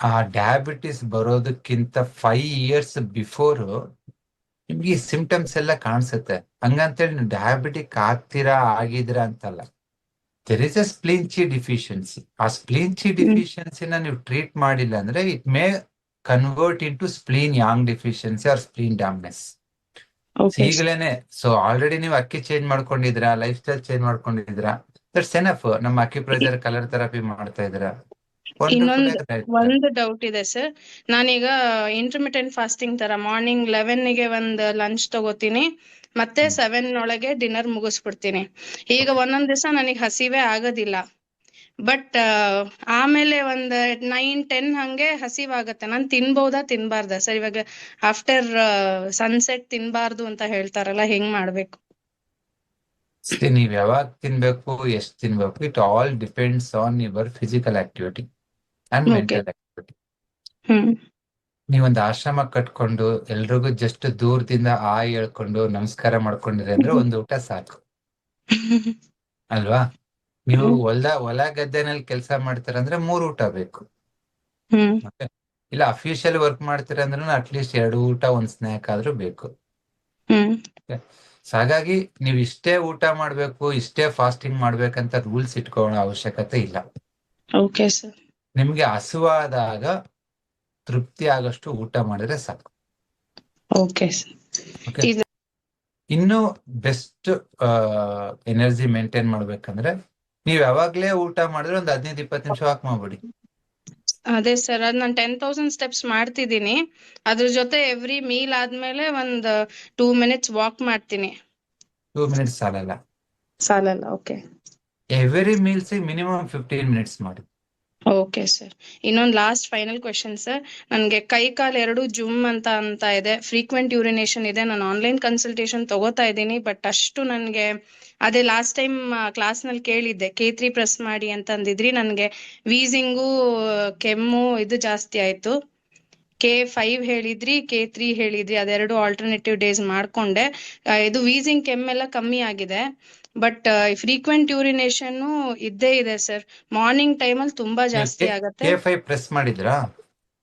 ಆ ಡಯಾಬಿಟಿಸ್ ಬರೋದಕ್ಕಿಂತ 5 years ಬಿಫೋರ್ ನಿಮ್ಗೆ ಈ ಸಿಂಪ್ಟಮ್ಸ್ ಎಲ್ಲ ಕಾಣಿಸುತ್ತೆ. ಹಂಗಂತೇಳಿ ನೀವು ಡಯಾಬಿಟಿಕ್ ಆಗಿದ್ದೀರಾ ಅಂತಲ್ಲ. There is a spleen chi deficiency. ಆ ಸ್ಪ್ಲೀನ್ ಚಿ ಡಿಫಿಷಿಯನ್ಸಿನ ನೀವು ಟ್ರೀಟ್ ಮಾಡಿಲ್ಲ ಅಂದ್ರೆ it may convert in to spleen yang deficiency or spleen dampness. ಈಗಲೇನೆ ಸೊ ಆಲ್ರೆಡಿ ನೀವು ಅಕ್ಕಿ ಚೇಂಜ್ ಮಾಡ್ಕೊಂಡಿದ್ದೀರಾ, ಲೈಫ್ ಸ್ಟೈಲ್ ಚೇಂಜ್ ಮಾಡ್ಕೊಂಡಿದ್ದೀರಾ, ದಟ್ಸ್ ಎನಫ್. ನಮ್ಮ ಅಕ್ಯುಪ್ರೆಷರ್ ಕಲರ್ ಥೆರಪಿ ಮಾಡ್ತಾ ಇದ್ದೀರಾ. ಒಂದು ಡೌಟ್ ಇದೆ ಸರ್. ನಾನೀಗ ಇಂಟರ್ಮಿಟೆಂಟ್ ಫಾಸ್ಟಿಂಗ್ ತರ ಮಾರ್ನಿಂಗ್ 11ಗೆ ಒಂದು ಲಂಚ್ ತಗೋತೀನಿ, ಮತ್ತೆ 7 ಒಳಗೆ ಡಿನ್ನರ್ ಮುಗಿಸ್ಬಿಡ್ತೀನಿ. ಈಗ ಒಂದೊಂದ್ ದಿವಸ ನನಗೆ ಹಸಿವೆ ಆಗೋದಿಲ್ಲ, ಬಟ್ ಆಮೇಲೆ ಒಂದ್ 9-10 ಹಂಗೆ ಹಸಿವಾಗತ್ತೆ. ನಾನ್ ತಿನ್ಬಹುದಾ ತಿನ್ಬಾರ್ದಾ ಸರ್? ಇವಾಗ ಆಫ್ಟರ್ ಸನ್ಸೆಟ್ ತಿನ್ಬಾರ್ದು ಅಂತ ಹೇಳ್ತಾರಲ್ಲ, ಹೆಂಗ್ ಮಾಡ್ಬೇಕು? ನೀವ್ ಯಾವಾಗ ತಿನ್ಬೇಕು, ಎಷ್ಟು ತಿನ್ಬೇಕು, it all depends on your physical activity and mental activity. ನೀವೊಂದು ಆಶ್ರಮ ಕಟ್ಕೊಂಡು ಎಲ್ರಿಗೂ ಜಸ್ಟ್ ದೂರದಿಂದ ಹೇಳ್ಕೊಂಡು ನಮಸ್ಕಾರ ಮಾಡ್ಕೊಂಡಿರಿ ಅಂದ್ರೆ ಒಂದು ಊಟ ಸಾಕು ಅಲ್ವಾ? ನೀವು ಹೊಲ ಗದ್ದೆನಲ್ಲಿ ಕೆಲಸ ಮಾಡ್ತೀರಂದ್ರೆ 3 ಊಟ ಬೇಕು. ಇಲ್ಲ ಅಫಿಷಿಯಲ್ ವರ್ಕ್ ಮಾಡ್ತೀರಂದ್ರೂ ಅಟ್ಲೀಸ್ಟ್ 2 ಊಟ, 1 ಸ್ನ್ಯಾಕ್ ಆದ್ರೂ ಬೇಕು. ಹಾಗಾಗಿ ನೀವು ಇಷ್ಟೇ ಊಟ ಮಾಡ್ಬೇಕು, ಇಷ್ಟೇ ಫಾಸ್ಟಿಂಗ್ ಮಾಡ್ಬೇಕಂತ ರೂಲ್ಸ್ ಇಟ್ಕೊಳ್ಳೋ ಅವಶ್ಯಕತೆ ಇಲ್ಲ. Okay sir. ನಿಮ್ಗೆ ಹಸುವಾದಾಗ ತೃಪ್ತಿ ಆಗಷ್ಟು ಊಟ ಮಾಡಿದ್ರೆ ಸಾಕು. Okay sir. ಇನ್ನು ಬೆಸ್ಟ್ ಎನರ್ಜಿ ಮೇಂಟೈನ್ ಮಾಡ್ಬೇಕಂದ್ರೆ ನೀವ್ ಯಾವಾಗ್ಲೇ ಊಟ ಮಾಡಿದ್ರೆ ಒಂದು 15-20 ನಿಮಿಷ ವಾಕ್ ಮಾಡ್ಬಿಡಿ. ಅದೇ ಸರ್, ಅದ್ ನಾನು 10,000 ಸ್ಟೆಪ್ಸ್ ಮಾಡ್ತಿದ್ದೀನಿ. ಅದ್ರ ಜೊತೆ ಎವ್ರಿ ಮೀಲ್ ಆದ್ಮೇಲೆ ಒಂದ್ 2 minutes ವಾಕ್ ಮಾಡ್ತೀನಿ. 2 minutes ಸಾಲಲ್ಲ. Okay. Every meals minimum 15 minutes ಮಾಡಿ. Okay sir. ಇನ್ನೊಂದು ಲಾಸ್ಟ್ ಫೈನಲ್ ಕ್ವೆಶನ್ ಸರ್. ನನ್ಗೆ ಕೈ ಕಾಲ್ ಎರಡು ಜುಮ್ ಅಂತ ಇದೆ, ಫ್ರೀಕ್ವೆಂಟ್ ಯೂರಿನೇಷನ್ ಇದೆ. ನಾನು ಆನ್ಲೈನ್ ಕನ್ಸಲ್ಟೇಷನ್ ತಗೋತಾ ಇದ್ದೀನಿ, ಬಟ್ ಅಷ್ಟು ನನ್ಗೆ ಅದೇ ಲಾಸ್ಟ್ ಟೈಮ್ ಕ್ಲಾಸ್ ನಲ್ಲಿ ಕೇಳಿದ್ದೆ, K3 ಪ್ರೆಸ್ ಮಾಡಿ ಅಂತ ಅಂದಿದ್ರಿ. ನನ್ಗೆ ವೀಸಿಂಗು, ಕೆಮ್ಮು ಇದು ಜಾಸ್ತಿ ಆಯ್ತು. K5 ಹೇಳಿದ್ರಿ, K3 ಹೇಳಿದ್ರಿ, ಅದೆರಡು ಆಲ್ಟರ್ನೇಟಿವ್ ಡೇಸ್ ಮಾಡ್ಕೊಂಡೆ. ಇದು ವೀಸಿಂಗ್ ಕೆಮ್ಮೆಲ್ಲ ಕಮ್ಮಿ ಆಗಿದೆ, ಬಟ್ ಫ್ರೀಕ್ವೆಂಟ್ ಯೂರಿನೇಷನ್ ಇದ್ದೇ ಇದೆ ಸರ್. ಮಾರ್ನಿಂಗ್ ಟೈಮ್ ಅಲ್ಲಿ ತುಂಬಾ ಜಾಸ್ತಿ ಆಗತ್ತೆ. K5 ಪ್ರೆಸ್ ಮಾಡಿದ್ರಾ?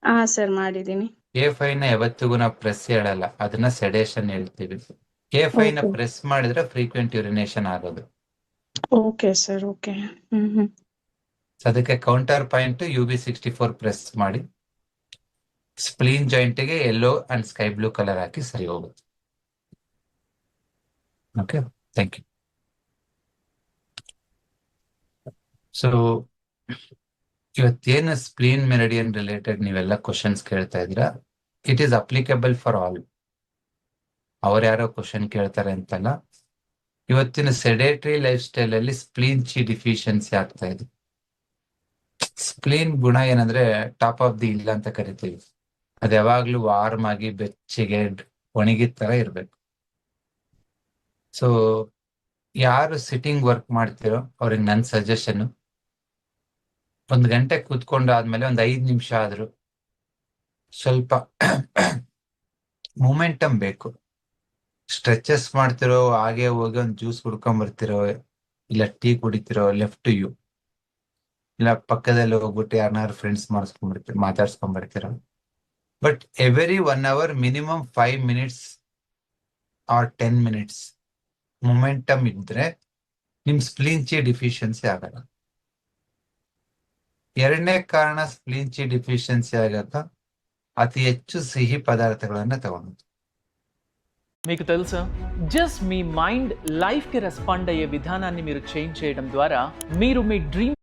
ಹಾ ಸರ್, ಮಾಡಿದೀನಿ. K5 ನ ಯಾವತ್ತಿಗೂ ನಾವು ಪ್ರೆಸ್ ಹೇಳಲ್ಲ, ಅದನ್ನ ಸೆಡೇಷನ್ ಹೇಳ್ತೀವಿ. K5 ನ ಪ್ರೆಸ್ ಮಾಡಿದ್ರೆ ಫ್ರೀಕ್ವೆಂಟ್ ಯೂರಿನೇಷನ್ ಆಗೋದು. Okay sir. ಓಕೆ. ಅದಕ್ಕೆ ಕೌಂಟರ್ ಪಾಯಿಂಟ್ UB64 ಪ್ರೆಸ್ ಮಾಡಿ ಸ್ಪ್ಲೀನ್ ಜಾಯಿಂಟ್ ಗೆ yellow and sky blue colour ಹಾಕಿ ಸರಿ ಹೋಗುತ್ತೆ. Okay, thank you. ಸೊ ಇವತ್ತೇನು ಸ್ಪ್ಲೀನ್ ಮೆರಿಡಿಯನ್ ರಿಲೇಟೆಡ್ ನೀವೆಲ್ಲ ಕ್ವಶನ್ಸ್ ಕೇಳ್ತಾ ಇದ್ದೀರಾ, it is applicable for all. ಯಾರೋ ಕ್ವಶನ್ ಕೇಳ್ತಾರೆ ಅಂತಲ್ಲ. ಇವತ್ತಿನ ಸೆಡೇಟರಿ ಲೈಫ್ ಸ್ಟೈಲ್ ಅಲ್ಲಿ ಸ್ಪ್ಲೀನ್ ಚಿ ಡಿಫಿಷಿಯನ್ಸಿ ಆಗ್ತಾ ಇದೆ. ಸ್ಪ್ಲೀನ್ ಗುಣ ಏನಂದ್ರೆ ಟಾಪ್ ಆಫ್ ದಿ ಇಲ್ಲ ಅಂತ ಕರಿತೀವಿ. ಅದು ಯಾವಾಗ್ಲೂ ವಾರ್ಮ್ ಆಗಿ ಬೆಚ್ಚಗೆ ಒಣಗಿದ ತರ ಇರ್ಬೇಕು. ಸೊ ಯಾರು ಸಿಟ್ಟಿಂಗ್ ವರ್ಕ್ ಮಾಡ್ತಿರೋ ಅವ್ರಿಗೆ ನನ್ನ ಸಜೆಷನ್, 1 ಗಂಟೆ ಕೂತ್ಕೊಂಡು ಆದ್ಮೇಲೆ ಒಂದು 5 ನಿಮಿಷ ಆದ್ರೂ ಸ್ವಲ್ಪ ಮೂಮೆಂಟಮ್ ಬೇಕು. ಸ್ಟ್ರೆಚಸ್ ಮಾಡ್ತಿರೋ, ಹಾಗೆ ಹೋಗಿ ಒಂದು ಜ್ಯೂಸ್ ಕುಡ್ಕೊಂಡ್ ಬರ್ತಿರೋ, ಇಲ್ಲ ಟೀ ಕುಡಿತಿರೋ, ಲೆಫ್ಟ್ ಯು, ಇಲ್ಲ ಪಕ್ಕದಲ್ಲಿ ಹೋಗ್ಬಿಟ್ಟು ಯಾರನ್ನಾರು ಫ್ರೆಂಡ್ಸ್ ಮಾತಾಡ್ಸ್ಕೊಂಡ್ ಬರ್ತಿರೋ. But every 1 hour minimum 5 minutes or 10 minutes momentum ಇದ್ರೆ ನಿಮ್ ಸ್ಪ್ಲೀನ್ ಚಿ ಡಿಫಿಷಿಯನ್ಸಿ ಆಗಲ್ಲ. 2ನೇ ಕಾರಣ ಸ್ಪ್ಲೀನ್ ಚಿ ಡಿಫಿಷಿಯನ್ಸಿ ಆಗಕ್ಕ ಅತಿ ಹೆಚ್ಚು ಸಿಹಿ ಪದಾರ್ಥಗಳನ್ನ ತಗೊಂಡು. మీకు తెలుసా, జస్ట్ మీ మైండ్ లైఫ్ కి రెస్పాండ్ అయ్యే విధానాన్ని మీరు చేంజ్ చేయడం ద్వారా మీరు మీ డ్రీమ్.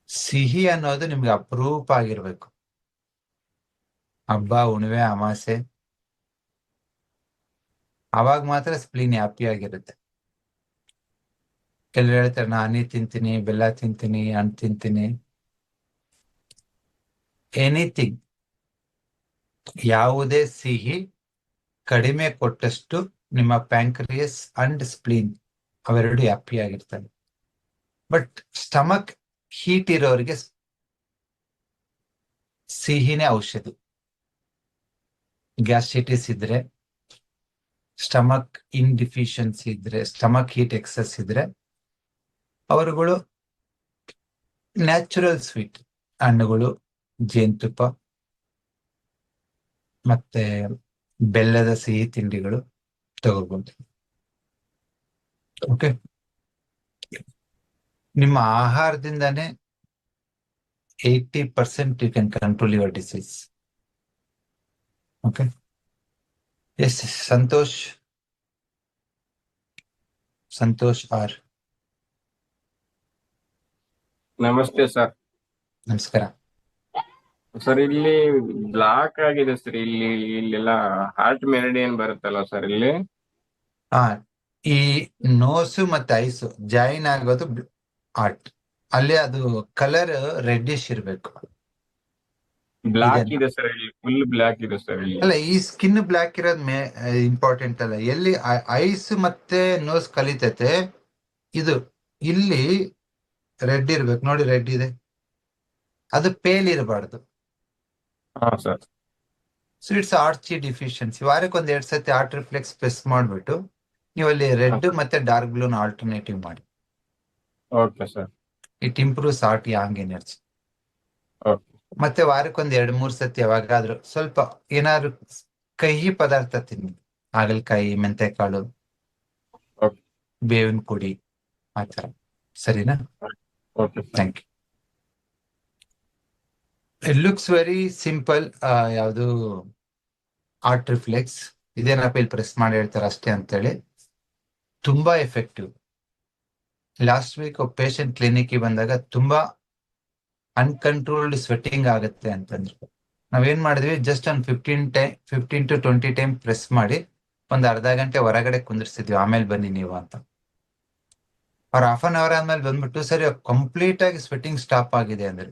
ಸಿಹಿ ಅನ್ನೋದು ನಿಮ್ಗೆ ಅಪರೂಪ ಆಗಿರ್ಬೇಕು. ಹಬ್ಬ, ಹುಣ್ಣಿಮೆ, ಅಮಾಸೆ, ಅವಾಗ ಮಾತ್ರ ಸ್ಪ್ಲೀನ್ ಹ್ಯಾಪಿ ಆಗಿರುತ್ತೆ. ಕೆಲವ್ರು ಹೇಳ್ತಾರೆ, ನಾನು ಹನಿ ತಿಂತೀನಿ, ಬೆಲ್ಲ ತಿಂತೀನಿ, ಹಣ್ಣು ತಿಂತೀನಿ, ಎನಿಥಿಂಗ್. ಯಾವುದೇ ಸಿಹಿ ಕಡಿಮೆ ಕೊಟ್ಟಷ್ಟು ನಿಮ್ಮ ಪ್ಯಾಂಕ್ರಿಯಸ್ ಅಂಡ್ ಸ್ಪ್ಲೀನ್ ಅವೆರಡು ಹ್ಯಾಪಿ ಆಗಿರ್ತವೆ. ಬಟ್ ಸ್ಟಮಕ್ ಹೀಟ್ ಇರೋರಿಗೆ ಸಿಹಿನೇ ಔಷಧಿ. ಗ್ಯಾಸ್ಟ್ರೈಟಿಸ್ ಇದ್ರೆ, ಸ್ಟಮಕ್ ಇನ್ಡಿಫಿಷಿಯನ್ಸಿ ಇದ್ರೆ, ಸ್ಟಮಕ್ ಹೀಟ್ ಎಕ್ಸಸ್ ಇದ್ರೆ ಅವರುಗಳು ನ್ಯಾಚುರಲ್ ಸ್ವೀಟ್, ಹಣ್ಣುಗಳು, ಜೇನುತುಪ್ಪ ಮತ್ತೆ ಬೆಲ್ಲದ ಸಿಹಿ ತಿಂಡಿಗಳು ತಗೋಬಹುದು. ಓಕೆ, ನಿಮ್ಮ ಆಹಾರದಿಂದಾನೇ 80% you can control your disease. Okay, S Santosh R. ನಮಸ್ತೆ ಸರ್. ನಮಸ್ಕಾರ. ಸರ್ ಇಲ್ಲಿ ಬ್ಲಾಕ್ ಆಗಿದೆ ಸರ್, ಇಲ್ಲೆಲ್ಲ ಹಾರ್ಟ್ ಮೆರಿಡಿಯನ್ ಬರುತ್ತಲ್ಲ ಸರ್ ಇಲ್ಲಿ. ಹಾ, ಈ ನೋಸು ಮತ್ತೆ ಐಸು ಜಾಯಿನ್ ಆಗೋದು ಆರ್ಟ್, ಅಲ್ಲಿ ಅದು ಕಲರ್ ರೆಡ್ಡಿಶ್ ಇರ್ಬೇಕು. ಬ್ಲಾಕ್ ಇದೆ ಸರ್, ಇಲ್ಲಿ ಫುಲ್ ಬ್ಲಾಕ್ ಇದೆ ಸರ್ ಇಲ್ಲಿ. ಅಲ್ಲ, ಈ ಸ್ಕಿನ್ ಬ್ಲಾಕ್ ಇರೋದ್ ಇಂಪಾರ್ಟೆಂಟ್ ಅಲ್ಲ. ಎಲ್ಲಿ ಐಸ್ ಮತ್ತೆ ನೋಸ್ ಕಲಿತೈತೆ, ಇದು ಇಲ್ಲಿ ರೆಡ್ ಇರ್ಬೇಕು ನೋಡಿ, ರೆಡ್ ಇದೆ, ಅದು ಪೇಲ್ ಇರಬಾರ್ದು. ಹಾ sir. So it's Archie deficiency. ವಾರಕ್ಕೆ 1-2 ಸತಿ ಆರ್ಟ್ ರಿಫ್ಲೆಕ್ಸ್ ಪ್ರೆಸ್ ಮಾಡ್ಬಿಟ್ಟು ನೀವು ಅಲ್ಲಿ ರೆಡ್ ಮತ್ತೆ ಡಾರ್ಕ್ ಬ್ಲೂನ ಆಲ್ಟರ್ನೇಟಿವ್ ಮಾಡಿ. Okay sir. It improves heart yang energy. Okay. ಮತ್ತೆ ವಾರಕ್ಕೆ 1-2-3 ಸತಿ ಯಾವಾಗಾದ್ರೂ ಸ್ವಲ್ಪ ಏನಾದ್ರು ಕಹಿ ಪದಾರ್ಥ ತಿನ್ನಿ, ಹಾಗಲಕಾಯಿ, ಮೆಂತೆಕಾಳು, ಓಕೆ. ಬೇವಿನ ಪುಡಿ, ಆ ತರ. ಸರಿನಾ? Okay sir. Thank you. It looks very simple. ಯಾವುದು ಆರ್ಟ್ ರಿಫ್ಲೆಕ್ಸ್ ಇದೇನಪ್ಪ ಇಲ್ಲಿ ಪ್ರೆಸ್ ಮಾಡಿ ಹೇಳ್ತಾರೆ ಅಷ್ಟೇ ಅಂತೇಳಿ, ತುಂಬಾ ಎಫೆಕ್ಟಿವ್. ಲಾಸ್ಟ್ ವೀಕ್ ಒಬ್ಬ ಪೇಷಂಟ್ ಕ್ಲಿನಿಕ್ಗೆ ಬಂದಾಗ ತುಂಬಾ ಅನ್ಕಂಟ್ರೋಲ್ಡ್ ಸ್ವೆಟ್ಟಿಂಗ್ ಆಗುತ್ತೆ ಅಂತಂದ್ರು. ನಾವೇನ್ ಮಾಡಿದ್ವಿ, ಜಸ್ಟ್ ಒಂದು 15 to 20 ಟೈಮ್ ಪ್ರೆಸ್ ಮಾಡಿ ಒಂದು ಅರ್ಧ ಗಂಟೆ ಹೊರಗಡೆ ಕುಂದಿರ್ಸಿದ್ವಿ, ಆಮೇಲೆ ಬನ್ನಿ ನೀವು ಅಂತ. ಅವ್ರ ಹಾಫ್ ಅನ್ ಅವರ್ ಆದ್ಮೇಲೆ ಬಂದ್ಬಿಟ್ಟು ಸರಿ ಕಂಪ್ಲೀಟ್ ಆಗಿ ಸ್ವೆಟ್ಟಿಂಗ್ ಸ್ಟಾಪ್ ಆಗಿದೆ ಅಂದ್ರೆ.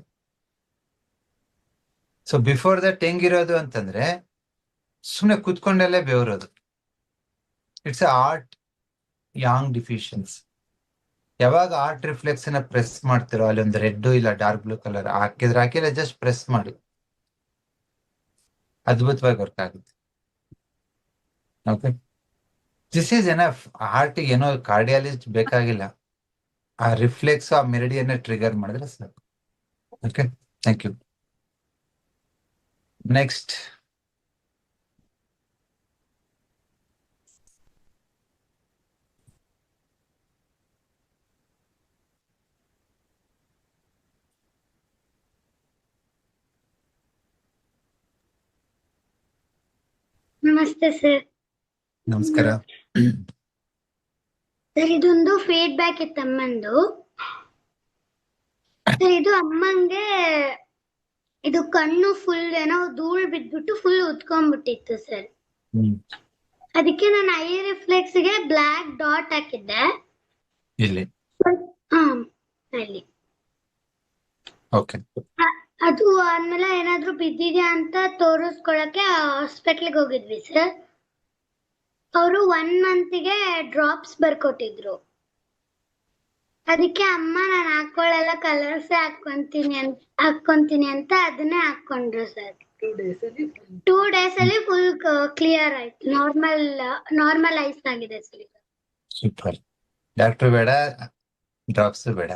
ಸೊ ಬಿಫೋರ್ ದಟ್ ಹೆಂಗಿರೋದು ಅಂತಂದ್ರೆ ಸುಮ್ಮನೆ ಕೂತ್ಕೊಂಡಲ್ಲೇ ಬೆವರೋದು. It's heart yang deficiency. ಯಾವಾಗ ಆರ್ಟ್ ರಿಫ್ಲೆಕ್ಸ್ ನ ಪ್ರೆಸ್ ಮಾಡ್ತಿರೋ ಅಲ್ಲಿ ಒಂದು ರೆಡ್ ಇಲ್ಲ ಡಾರ್ಕ್ ಬ್ಲೂ ಕಲರ್ ಹಾಕಿಲ್ಲ, ಜಸ್ಟ್ ಪ್ರೆಸ್ ಮಾಡಿ, ಅದ್ಭುತವಾಗಿ ವರ್ಕ್ ಆಗುತ್ತೆ. Okay, this is enough. Heart ಏನೋ ಕಾರ್ಡಿಯಾಲಜಿಸ್ಟ್ ಬೇಕಾಗಿಲ್ಲ, ಆ ರಿಫ್ಲೆಕ್ಸ್ ಆ ಮೆರಿಡಿಯನ್ನ ಟ್ರಿಗರ್ ಮಾಡಿದ್ರೆ ಸಾಕು. Okay, thank you. ನೆಕ್ಸ್ಟ್ ನಮಸ್ತೆ ಸರ್. ನಮಸ್ಕಾರ. ಸರ್, ಇದೊಂದು ಫೀಡ್ಬ್ಯಾಕ್ ಇತ್ತು ಅಮ್ಮಂದು. ಸರ್, ಇದು ಅಮ್ಮಂಗೆ ಇದು ಕಣ್ಣು ಫುಲ್ ಏನೋ ಧೂಳು ಬಿದ್ಬಿಟ್ಟು ಫುಲ್ ಉತ್ಕೊಂಡ್ಬಿಟ್ಟಿತ್ತು ಸರ್. ಅದಕ್ಕೆ ನಾನು ಐ ರಿಫ್ಲೆಕ್ಸ್ ಗೆ ಬ್ಲಾಕ್ ಡಾಟ್ ಹಾಕಿದ್ದೆ ಇಲ್ಲಿ. ಅಲ್ಲಿ ಓಕೆ. ಅದು ಆದ್ಮೇಲೆ ಏನಾದ್ರು ಬಿದ್ದಿದ್ಯಾ ಅಂತ ತೋರಿಸ್ಕೊಳಕ್ಕೆ ಹಾಸ್ಪಿಟ್ಲಿಗೆ ಹೋಗಿದ್ವಿ ಸರ್. ಅವರು 1 ಮಂತ್ಗೆ ಡ್ರಾಪ್ಸ್ ಬರ್ಕೊಟ್ಟಿದ್ರು. ಅದಕ್ಕೆ ಅಮ್ಮ ನಾನು ಹಾಕೊಳ್ಳಲ್ಲ, ಕಲರ್ಸ್ ಹಾಕೊಂತೀನಿ ಅಂತ ಅದನ್ನೇ ಹಾಕೊಂಡ್ರು ಸರ್. 2 days ಅಲ್ಲಿ ಫುಲ್ ಕ್ಲಿಯರ್ ಆಯ್ತು. ನಾರ್ಮಲ್ ಐಸ್ ಆಗಿದೆ ಸರ್. ಸೂಪರ್. ಡಾಕ್ಟರ್ ಬೇಡ, ಡ್ರಾಪ್ಸ್ ಬೇಡ.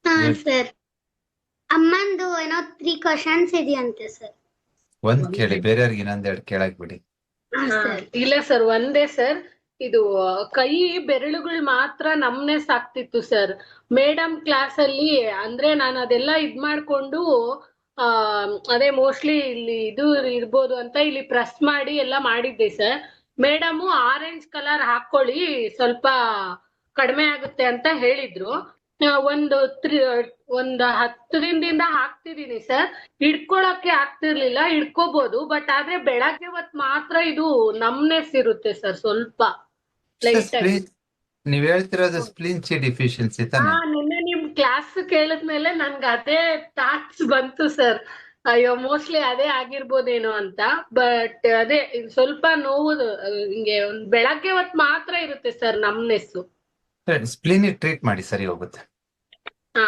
ಹಾ ಸರ್. ಅಮ್ಮಂದು ಏನೋ 3 ಕ್ವಶನ್ಸ್ ಇದೆಯಂತೆ ಸರ್. ಒಂದ್ ಕೇಳಿ, ಬೇರೆಯವ್ರಿಗೆ ಇನ್ನೊಂದೆರಡು ಕೇಳಕ್ ಬಿಡಿ. ಇಲ್ಲ ಸರ್, ಒಂದೇ ಸರ್. ಇದು ಕೈ ಬೆರಳುಗಳು ಮಾತ್ರ ನಮ್ನೆಸ್ ಆಗ್ತಿತ್ತು ಸರ್. ಮೇಡಮ್ ಕ್ಲಾಸ್ ಅಲ್ಲಿ ಅಂದ್ರೆ ನಾನು ಅದೆಲ್ಲ ಮಾಡ್ಕೊಂಡು ಅದೇ ಮೋಸ್ಟ್ಲಿ ಇಲ್ಲಿ ಇದು ಇರ್ಬೋದು ಅಂತ ಇಲ್ಲಿ ಪ್ರೆಸ್ ಮಾಡಿ ಎಲ್ಲ ಮಾಡಿದ್ದೆ ಸರ್. ಮೇಡಮ್ ಆರೆಂಜ್ ಕಲರ್ ಹಾಕೊಳ್ಳಿ ಸ್ವಲ್ಪ ಕಡಿಮೆ ಆಗುತ್ತೆ ಅಂತ ಹೇಳಿದ್ರು. ಒಂದು 10 ದಿನದಿಂದ ಹಾಕ್ತಿದೀನಿ ಸರ್. ಹಿಡ್ಕೊಳಕ್ಕೆ ಆಗ್ತಿರ್ಲಿಲ್ಲ, ಹಿಡ್ಕೋಬಹುದು, ಬಟ್ ಆದ್ರೆ ಬೆಳಗ್ಗೆ ಹೊತ್ತು ಮಾತ್ರ ಇದು ನಮ್ನೆಸ್ ಇರುತ್ತೆ ಸರ್ ಸ್ವಲ್ಪ ಲೈಟ್ ಆಗಿ. ನೀವ್ ಹೇಳ್ತಿರೋದು ಸ್ಪ್ಲಿನ್ಚಿ ಡಿಫಿಷಿಯನ್ಸಿ ತಾನೆ? ನಿನ್ನೆ ನಿಮ್ ಕ್ಲಾಸ್ ಕೇಳಿದ್ಮೇಲೆ ನನ್ಗೆ ಅದೇ ಥಾಟ್ಸ್ ಬಂತು ಸರ್. ಅಯ್ಯೋ ಮೋಸ್ಟ್ಲಿ ಅದೇ ಆಗಿರ್ಬೋದೇನೋ ಅಂತ. ಬಟ್ ಅದೇ ಸ್ವಲ್ಪ ನೋವು ಹಿಂಗೆ ಬೆಳಗ್ಗೆ ಹೊತ್ತು ಮಾತ್ರ ಇರುತ್ತೆ ಸರ್ ನಮ್ನೆಸ್. ಸ್ಪ್ಲಿನ್ ಟ್ರೀಟ್ ಮಾಡಿ, ಸರಿ ಹೋಗುತ್ತೆ.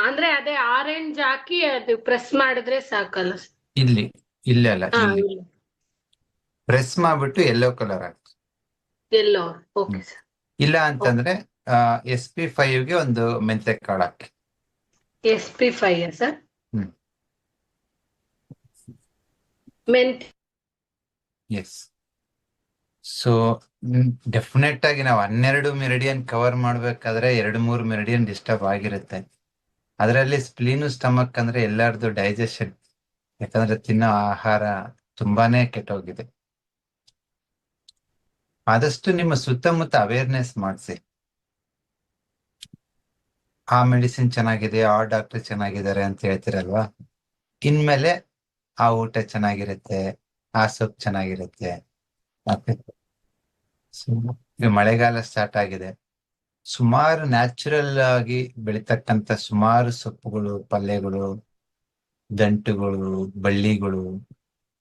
ಅಂದ್ರೆ ಅದೇ ಆರೆಂಜ್ ಹಾಕಿ ಅದು ಪ್ರೆಸ್ ಮಾಡಿದ್ರೆ ಸಾಕಲ್ಲ? ಇಲ್ಲಿ ಅಲ್ಲ, ಇಲ್ಲಿ ಪ್ರೆಸ್ ಮಾಡ್ಬಿಟ್ಟು ಯೆಲ್ಲೋ ಕಲರ್ ಹಾಕಿ. Yellow okay sir. ಇಲ್ಲ ಅಂತಂದ್ರೆ SP5 ಗೆ ಒಂದು ಮೆಂತೆ ಕಾಳು ಹಾಕಿ. SP5 sir. ಹ್ಮ್ ಮೆಂತ್ ಎಸ್. ಸೊ ಡೆಫಿನೆಟ್ ಆಗಿ ನಾವು 12 ಮೆರಿಡಿಯನ್ ಕವರ್ ಮಾಡ್ಬೇಕಾದ್ರೆ 2-3 ಮೆರಿಡಿಯನ್ ಡಿಸ್ಟರ್ಬ್ ಆಗಿರುತ್ತೆ. ಅದರಲ್ಲಿ ಸ್ಪ್ಲೀನು ಸ್ಟಮಕ್ ಅಂದ್ರೆ ಎಲ್ಲಾರ್ದು ಡೈಜೆಷನ್, ಯಾಕಂದ್ರೆ ತಿನ್ನೋ ಆಹಾರ ತುಂಬಾನೇ ಕೆಟ್ಟೋಗಿದೆ. ಆದಷ್ಟು ನಿಮ್ಮ ಸುತ್ತಮುತ್ತ ಅವೇರ್ನೆಸ್ ಮಾಡಿಸಿ. ಆ ಮೆಡಿಸಿನ್ ಚೆನ್ನಾಗಿದೆ, ಆ ಡಾಕ್ಟರ್ ಚೆನ್ನಾಗಿದ್ದಾರೆ ಅಂತ ಹೇಳ್ತಿರಲ್ವಾ, ಇನ್ಮೇಲೆ ಆ ಊಟ ಚೆನ್ನಾಗಿರುತ್ತೆ, ಆ ಸೊಪ್ಪು ಚೆನ್ನಾಗಿರುತ್ತೆ. ಓಕೆ, ಈಗ ಮಳೆಗಾಲ ಸ್ಟಾರ್ಟ್ ಆಗಿದೆ. ಸುಮಾರು ನ್ಯಾಚುರಲ್ ಆಗಿ ಬೆಳಿತಕ್ಕಂತ ಸುಮಾರು ಸೊಪ್ಪುಗಳು, ಪಲ್ಯಗಳು, ದಂಟುಗಳು, ಬಳ್ಳಿಗಳು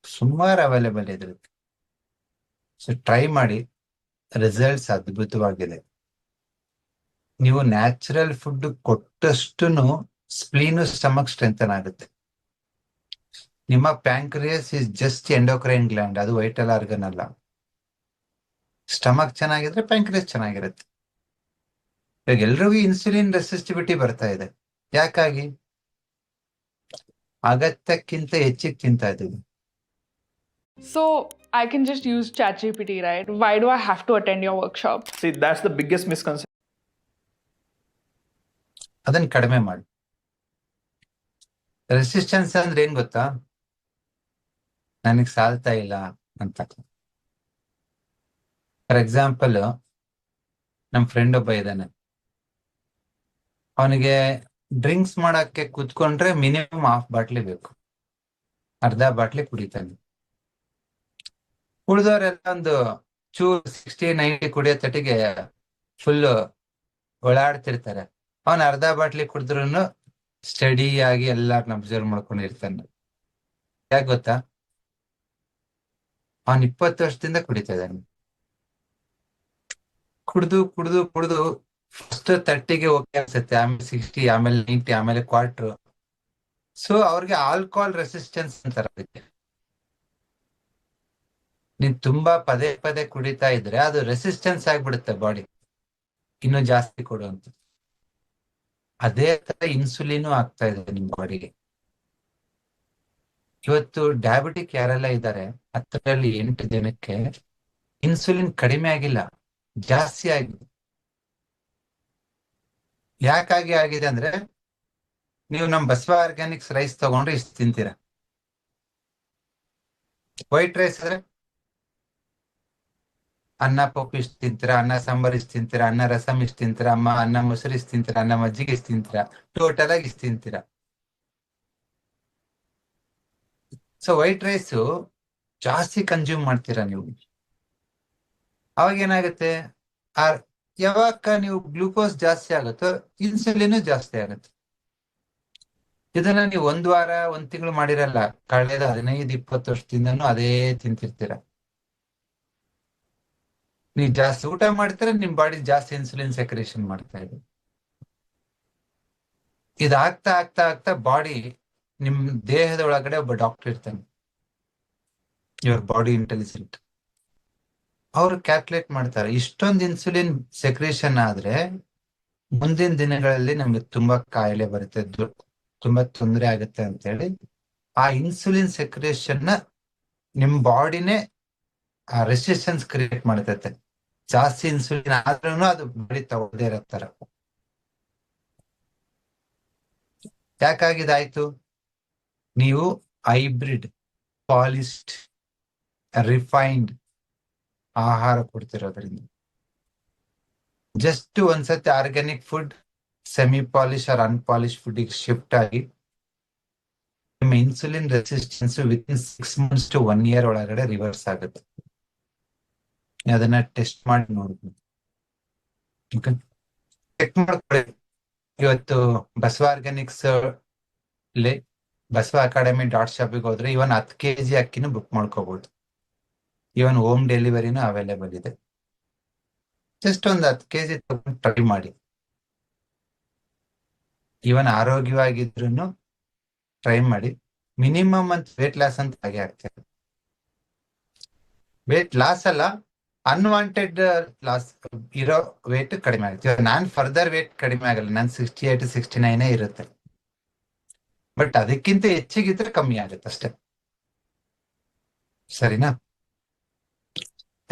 ಸುಮಾರು ಅವೈಲೇಬಲ್ ಇರುತ್ತೆ. ಸೊ ಟ್ರೈ ಮಾಡಿ, ರಿಸಲ್ಟ್ಸ್ ಅದ್ಭುತವಾಗಿದೆ. ನೀವು ನ್ಯಾಚುರಲ್ ಫುಡ್ ಕೊಟ್ಟಷ್ಟು ಸ್ಪ್ಲೀನು ಸ್ಟಮಕ್ ಸ್ಟ್ರೆಂಥನ್ ಆಗುತ್ತೆ. ನಿಮ್ಮ pancreas is just endocrine gland, ಅದು ವೈಟಲ್ ಆರ್ಗನ್ ಅಲ್ಲ. ಸ್ಟಮಕ್ ಚೆನ್ನಾಗಿದ್ರೆ ಪ್ಯಾಂಕ್ರಿಯಸ್ ಚೆನ್ನಾಗಿರುತ್ತೆ. ಇವಾಗ ಎಲ್ರಿಗೂ ಇನ್ಸುಲಿನ್ ರೆಸಿಸ್ಟಿವಿಟಿ ಬರ್ತಾ ಇದೆ. ಯಾಕಾಗಿ? ಅಗತ್ಯಕ್ಕಿಂತ ಹೆಚ್ಚಿಗೆ ತಿಂತಾ ಇದ್ದೀವಿ. So I can just use ChatGPT, right? Why do I have to attend your workshop? See, that's the biggest misconception. ಅದನ್ನ ಕಡಿಮೆ ಮಾಡಿ. ರೆಸಿಸ್ಟೆನ್ಸ್ ಅಂದ್ರೆ ಏನ್ ಗೊತ್ತಾ? ನನಗ್ ಸಾಲ್ತಾ ಇಲ್ಲ ಅಂತ. ಫಾರ್ ಎಕ್ಸಾಂಪಲ್, ನಮ್ ಫ್ರೆಂಡ್ ಒಬ್ಬ ಇದ್ದಾನೆ, ಅವನಿಗೆ ಡ್ರಿಂಕ್ಸ್ ಮಾಡಕ್ಕೆ ಕೂತ್ಕೊಂಡ್ರೆ ಮಿನಿಮಮ್ 1/2 ಬಾಟ್ಲಿ ಬೇಕು, ಅರ್ಧ ಬಾಟ್ಲಿ ಕುಡಿತಾನೆ. ಉಳಿದವರೆಲ್ಲ ಒಂದು ಚೂರು 60-90 ಕುಡಿಯೋ ತಟಿಗೆ ಫುಲ್ ಓಡಾಡ್ತಿರ್ತಾರೆ. ಅವನ್ ಅರ್ಧ ಬಾಟ್ಲಿ ಕುಡಿದ್ರು ಸ್ಟಡಿ ಆಗಿ ಎಲ್ಲಾರನ್ನ ಅಬ್ಸರ್ವ್ ಮಾಡ್ಕೊಂಡಿರ್ತಾನೆ. ಯಾಕೆ ಗೊತ್ತಾ? ಅವನ್ 20 ವರ್ಷದಿಂದ ಕುಡಿತಾ ಇದ್ದಾನೆ. ಕುಡ್ದು ಕುಡ್ದು ಕುಡ್ದು ಫಸ್ಟ್ 30ಗೆ ಓಕೆ ಅನ್ಸುತ್ತೆ, ಆಮೇಲೆ 60, ಆಮೇಲೆ 90, ಆಮೇಲೆ 1/4. ಸೊ ಅವ್ರಿಗೆ ಆಲ್ಕೋಹಾಲ್ ರೆಸಿಸ್ಟೆನ್ಸ್ ಅಂತಾರೆ ಅದಕ್ಕೆ. ನೀನ್ ತುಂಬಾ ಪದೇ ಪದೇ ಕುಡಿತಾ ಇದ್ರೆ ಅದು ರೆಸಿಸ್ಟೆನ್ಸ್ ಆಗ್ಬಿಡುತ್ತೆ ಬಾಡಿ, ಇನ್ನು ಜಾಸ್ತಿ ಕೊಡು ಅಂತ. ಅದೇ ತರ ಇನ್ಸುಲಿನ್ ಆಗ್ತಾ ಇದೆ ನಿಮ್ ಬಾಡಿಗೆ. ಇವತ್ತು ಡಯಾಬಿಟಿಕ್ ಯಾರೆಲ್ಲ ಇದ್ದಾರೆ 10ರಲ್ಲಿ 8 ಜನಕ್ಕೆ ಇನ್ಸುಲಿನ್ ಕಡಿಮೆ ಆಗಿಲ್ಲ, ಜಾಸ್ತಿ ಆಗಿದೆ. ಯಾಕಾಗಿ ಆಗಿದೆ ಅಂದ್ರೆ, ನೀವು ನಮ್ ಬಸವ ಆರ್ಗ್ಯಾನಿಕ್ಸ್ ರೈಸ್ ತಗೊಂಡ್ರೆ ಇಷ್ಟು ತಿಂತೀರಾ. ವೈಟ್ ರೈಸ್ ಆದ್ರೆ ಅನ್ನ ಪಪ್ಪು ಇಷ್ಟು ತಿಂತೀರಾ, ಅನ್ನ ಸಾಂಬಾರ್ ಇಷ್ಟು ತಿಂತೀರಾ, ಅನ್ನ ರಸಂ ಇಷ್ಟು ತಿಂತೀರಾ, ಅನ್ನ ಮೊಸರು ಇಷ್ಟು ತಿಂತೀರಾ, ಅನ್ನ ಮಜ್ಜಿಗೆ ಇಷ್ಟು ತಿಂತೀರಾ, ಟೋಟಲ್ ಆಗಿ ಇಷ್ಟು ತಿಂತೀರಾ. ಸೊ ವೈಟ್ ರೈಸ್ ಜಾಸ್ತಿ ಕನ್ಸ್ಯೂಮ್ ಮಾಡ್ತೀರಾ ನೀವು. ಅವಾಗ ಏನಾಗುತ್ತೆ, ಯಾವಾಗ ನೀವು ಗ್ಲೂಕೋಸ್ ಜಾಸ್ತಿ ಆಗುತ್ತೋ ಇನ್ಸುಲಿನ್ ಜಾಸ್ತಿ ಆಗುತ್ತೆ. ಇದನ್ನ ನೀವು 1 ವಾರ 1 ತಿಂಗಳು ಮಾಡಿರಲ್ಲ, ಕಳೆದ 15-20 ವರ್ಷದಿಂದನೂ ಅದೇ ತಿಂತಿರ್ತೀರ. ನೀವು ಜಾಸ್ತಿ ಊಟ ಮಾಡ್ತೀರ, ನಿಮ್ ಬಾಡಿ ಜಾಸ್ತಿ ಇನ್ಸುಲಿನ್ ಸೆಕ್ರೇಷನ್ ಮಾಡ್ತಾ ಇದೆ. ಇದಾಗ್ತಾ ಆಗ್ತಾ ಆಗ್ತಾ ಬಾಡಿ, ನಿಮ್ ದೇಹದ ಒಳಗಡೆ ಒಬ್ಬ ಡಾಕ್ಟರ್ ಇರ್ತಾನೆ, ಯುವರ್ ಬಾಡಿ ಇಂಟೆಲಿಜೆಂಟ್. ಅವರು ಕ್ಯಾಲ್ಕುಲೇಟ್ ಮಾಡ್ತಾರೆ, ಇಷ್ಟೊಂದು ಇನ್ಸುಲಿನ್ ಸೆಕ್ರೇಷನ್ ಆದ್ರೆ ಮುಂದಿನ ದಿನಗಳಲ್ಲಿ ನಮ್ಗೆ ತುಂಬಾ ಕಾಯಿಲೆ ಬರುತ್ತೆ, ತುಂಬಾ ತೊಂದರೆ ಆಗುತ್ತೆ ಅಂತ ಹೇಳಿ ಆ ಇನ್ಸುಲಿನ್ ಸೆಕ್ರೇಷನ್ ನ ನಿಮ್ ಬಾಡಿನೇ ಆ ರೆಸಿಸ್ಟೆನ್ಸ್ ಕ್ರಿಯೇಟ್ ಮಾಡ್ತೈತೆ. ಜಾಸ್ತಿ ಇನ್ಸುಲಿನ್ ಆದ್ರೂ ಅದು ಬಾಡಿ ತಗೊಳ್ಳದೇ ಇರತ್ತಾರ. ಯಾಕಾಗಿದಾಯ್ತು? ನೀವು ಹೈಬ್ರಿಡ್, ಪಾಲಿಶ್ಡ್, ರಿಫೈನ್ಡ್ ಆಹಾರ ಕೊಡ್ತಿರೋದ್ರಿಂದ. ಜಸ್ಟ್ ಒಂದ್ಸತಿ organic food semi polish or unpolish food shift ಆಗಿ ನಿಮ್ಮ insulin resistance within 6 months to 1 year ಒಳಗಡೆ ರಿವರ್ಸ್ ಆಗುತ್ತೆ. ಅದನ್ನ ಟೆಸ್ಟ್ ಮಾಡಿ ನೋಡ್ಬೋದು. ಚೆಕ್ ಮಾಡ್ಕೊಳ್ಳಿ. ಇವತ್ತು ಬಸವ ಆರ್ಗ್ಯಾನಿಕ್ಸ್ ಬಸವ ಅಕಾಡೆಮಿ .shopಗೆ ಹೋದ್ರೆ ಇವನ್ 10 kg ಅಕ್ಕಿನೂ ಬುಕ್ ಮಾಡ್ಕೋಬಹುದು. ಇವನ್ ಹೋಮ್ ಡೆಲಿವರಿನೂ ಅವೈಲೇಬಲ್ ಇದೆ. ಜಸ್ಟ್ ಒಂದು 10 kg ತಗೊಂಡು ಟ್ರೈ ಮಾಡಿ. ಇವನ್ ಆರೋಗ್ಯವಾಗಿದ್ರು ಟ್ರೈ ಮಾಡಿ. ಮಿನಿಮಮ್ ಅಂತ ವೇಟ್ ಲಾಸ್ ಅಂತ ಹಾಗೆ ಆಗ್ತದೆ. ವೇಟ್ ಲಾಸ್ ಅಲ್ಲ, ಅನ್ವಾಂಟೆಡ್ ಲಾಸ್ ಇರೋ ವೇಟ್ ಕಡಿಮೆ ಆಗುತ್ತೆ. ನಾನ್ ಫರ್ದರ್ ವೇಟ್ ಕಡಿಮೆ ಆಗಲ್ಲ, ನಾನು 68-69 ಇರುತ್ತೆ. ಬಟ್ ಅದಕ್ಕಿಂತ ಹೆಚ್ಚಿಗಿದ್ರೆ ಕಮ್ಮಿ ಆಗುತ್ತೆ ಅಷ್ಟೇ. ಸರಿನಾ?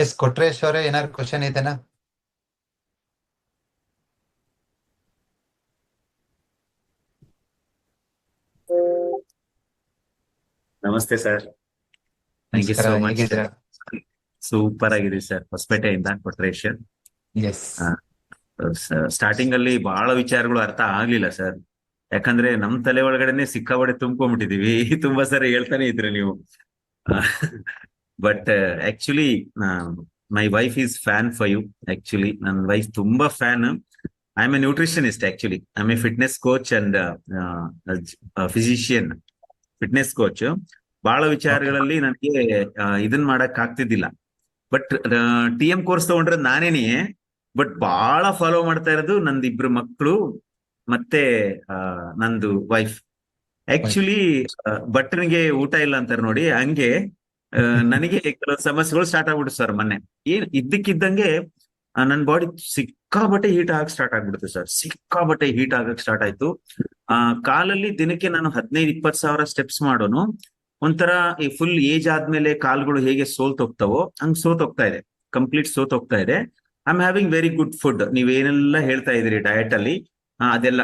ಎಸ್ ಕೊಟ್ರೇಶ್ ಅವರೇ, ಏನಾದ್ರು ಕ್ವಶನ್ ಇದೆನಾ? ನಮಸ್ತೆ sir. Thank you so much. Super ಆಗಿದೆ ಸರ್. ಹೊಸಪೇಟೆಯಿಂದ ಕೊಟ್ರೇಶ್. ಎಸ್. ಸ್ಟಾರ್ಟಿಂಗ್ ಅಲ್ಲಿ ಬಹಳ ವಿಚಾರಗಳು ಅರ್ಥ ಆಗ್ಲಿಲ್ಲ ಸರ್, ಯಾಕಂದ್ರೆ ನಮ್ ತಲೆ ಒಳಗಡೆನೆ ಸಿಕ್ಕಾಪಟ್ಟೆ ತುಂಬ್ಕೊಂಡ್ಬಿಟ್ಟಿದೀವಿ. ತುಂಬಾ ಸರಿ ಹೇಳ್ತಾನೆ ಇದ್ರಿ ನೀವು. But actually my wife is fan for you. Actually ನನ್ನ ವೈಫ್ ತುಂಬಾ fan. I am a nutritionist. Actually I am a fitness coach and physician, fitness coach. ಬಹಳ ವಿಚಾರಗಳಲ್ಲಿ ನನಗೆ ಇದನ್ ಮಾಡಕ್ ಆಗ್ತಿದ್ದಿಲ್ಲ. ಬಟ್ TM ಕೋರ್ಸ್ ತಗೊಂಡ್ರೆ ನಾನೇನೇ, ಬಟ್ ಬಹಳ ಫಾಲೋ ಮಾಡ್ತಾ ಇರೋದು ನಂದು ಇಬ್ರು ಮಕ್ಕಳು ಮತ್ತೆ ನಂದು ವೈಫ್. ಆಕ್ಚುಲಿ ಬಟ್ಟನಿಗೆ ಊಟ ಇಲ್ಲ ಅಂತಾರೆ ನೋಡಿ, ಹಂಗೆ ನನಗೆ ಕೆಲವು ಸಮಸ್ಯೆಗಳು ಸ್ಟಾರ್ಟ್ ಆಗ್ಬಿಟ್ಟು ಸರ್. ಮೊನ್ನೆ ಇದ್ದಕ್ಕಿದ್ದಂಗೆ ನನ್ನ ಬಾಡಿ ಸಿಕ್ಕಾಬಟ್ಟೆ ಹೀಟ್ ಆಗಕ್ ಸ್ಟಾರ್ಟ್ ಆಗ್ಬಿಡುತ್ತೆ ಸರ್. ಸಿಕ್ಕಾಬಟ್ಟೆ ಹೀಟ್ ಆಗಕ್ ಸ್ಟಾರ್ಟ್ ಆಯ್ತು. ಕಾಲಲ್ಲಿ ದಿನಕ್ಕೆ ನಾನು 15-20 ಸಾವಿರ ಸ್ಟೆಪ್ಸ್ ಮಾಡೋನು. ಒಂಥರ ಈ ಫುಲ್ ಏಜ್ ಆದ್ಮೇಲೆ ಕಾಲ್ಗಳು ಹೇಗೆ ಸೋಲ್ತೋಗ್ತಾವೋ ಹಂಗ್ ಸೋತೋಗ್ತಾ ಇದೆ, ಕಂಪ್ಲೀಟ್ ಸೋತೋಗ್ತಾ ಇದೆ. I am having very good food. ನೀವೇನೆಲ್ಲ ಹೇಳ್ತಾ ಇದೀರಿ ಡಯಟ್ ಅಲ್ಲಿ, ಅದೆಲ್ಲ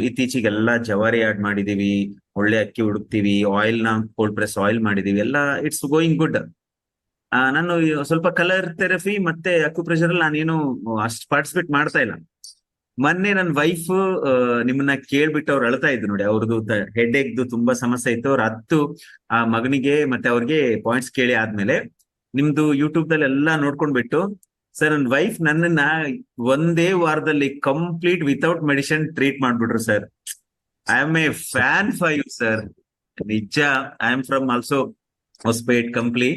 ಇತ್ತೀಚೆಗೆಲ್ಲ ಜವಾರಿ ಆಡ್ ಮಾಡಿದೀವಿ, ಒಳ್ಳೆ ಅಕ್ಕಿ ಹುಡುಕ್ತಿವಿ, ಆಯಿಲ್ ನ ಕೋಲ್ಡ್ ಪ್ರೆಸ್ ಆಯಿಲ್ ಮಾಡಿದೀವಿ, ಎಲ್ಲ ಇಟ್ಸ್ ಗೋಯಿಂಗ್ ಗುಡ್. ನಾನು ಸ್ವಲ್ಪ ಕಲರ್ ಥೆರಪಿ ಮತ್ತೆ ಅಕ್ಯುಪ್ರೆಷರ್ ಅಲ್ಲಿ ನಾನೇನು ಅಷ್ಟು ಪಾರ್ಟಿಸಿಪೇಟ್ ಮಾಡ್ತಾ ಇಲ್ಲ. ಮೊನ್ನೆ ನನ್ನ ವೈಫ್ ನಿಮ್ಮನ್ನ ಕೇಳ್ಬಿಟ್ಟು ಅವ್ರು ಅಳ್ತಾ ಇದ್ರು ನೋಡಿ, ಅವ್ರದ್ದು ಹೆಡ್ ಏಕ್ದು ತುಂಬಾ ಸಮಸ್ಯೆ ಇತ್ತು. ಅವ್ರ 10 ಆ ಮಗನಿಗೆ ಮತ್ತೆ ಅವ್ರಿಗೆ ಪಾಯಿಂಟ್ಸ್ ಕೇಳಿ ಆದ್ಮೇಲೆ ನಿಮ್ದು ಯೂಟ್ಯೂಬ್ ದಲ್ಲಿ ಎಲ್ಲಾ ನೋಡ್ಕೊಂಡ್ಬಿಟ್ಟು, ಸರ್ ನನ್ನ ವೈಫ್ ನನ್ನನ್ನ ಒಂದೇ ವಾರದಲ್ಲಿ ಕಂಪ್ಲೀಟ್ ವಿತೌಟ್ ಮೆಡಿಸಿನ್ ಟ್ರೀಟ್ ಮಾಡ್ಬಿಟ್ರು sir. I am a fan for you sir. ನಿಜ. I am from also Hospet Kampli.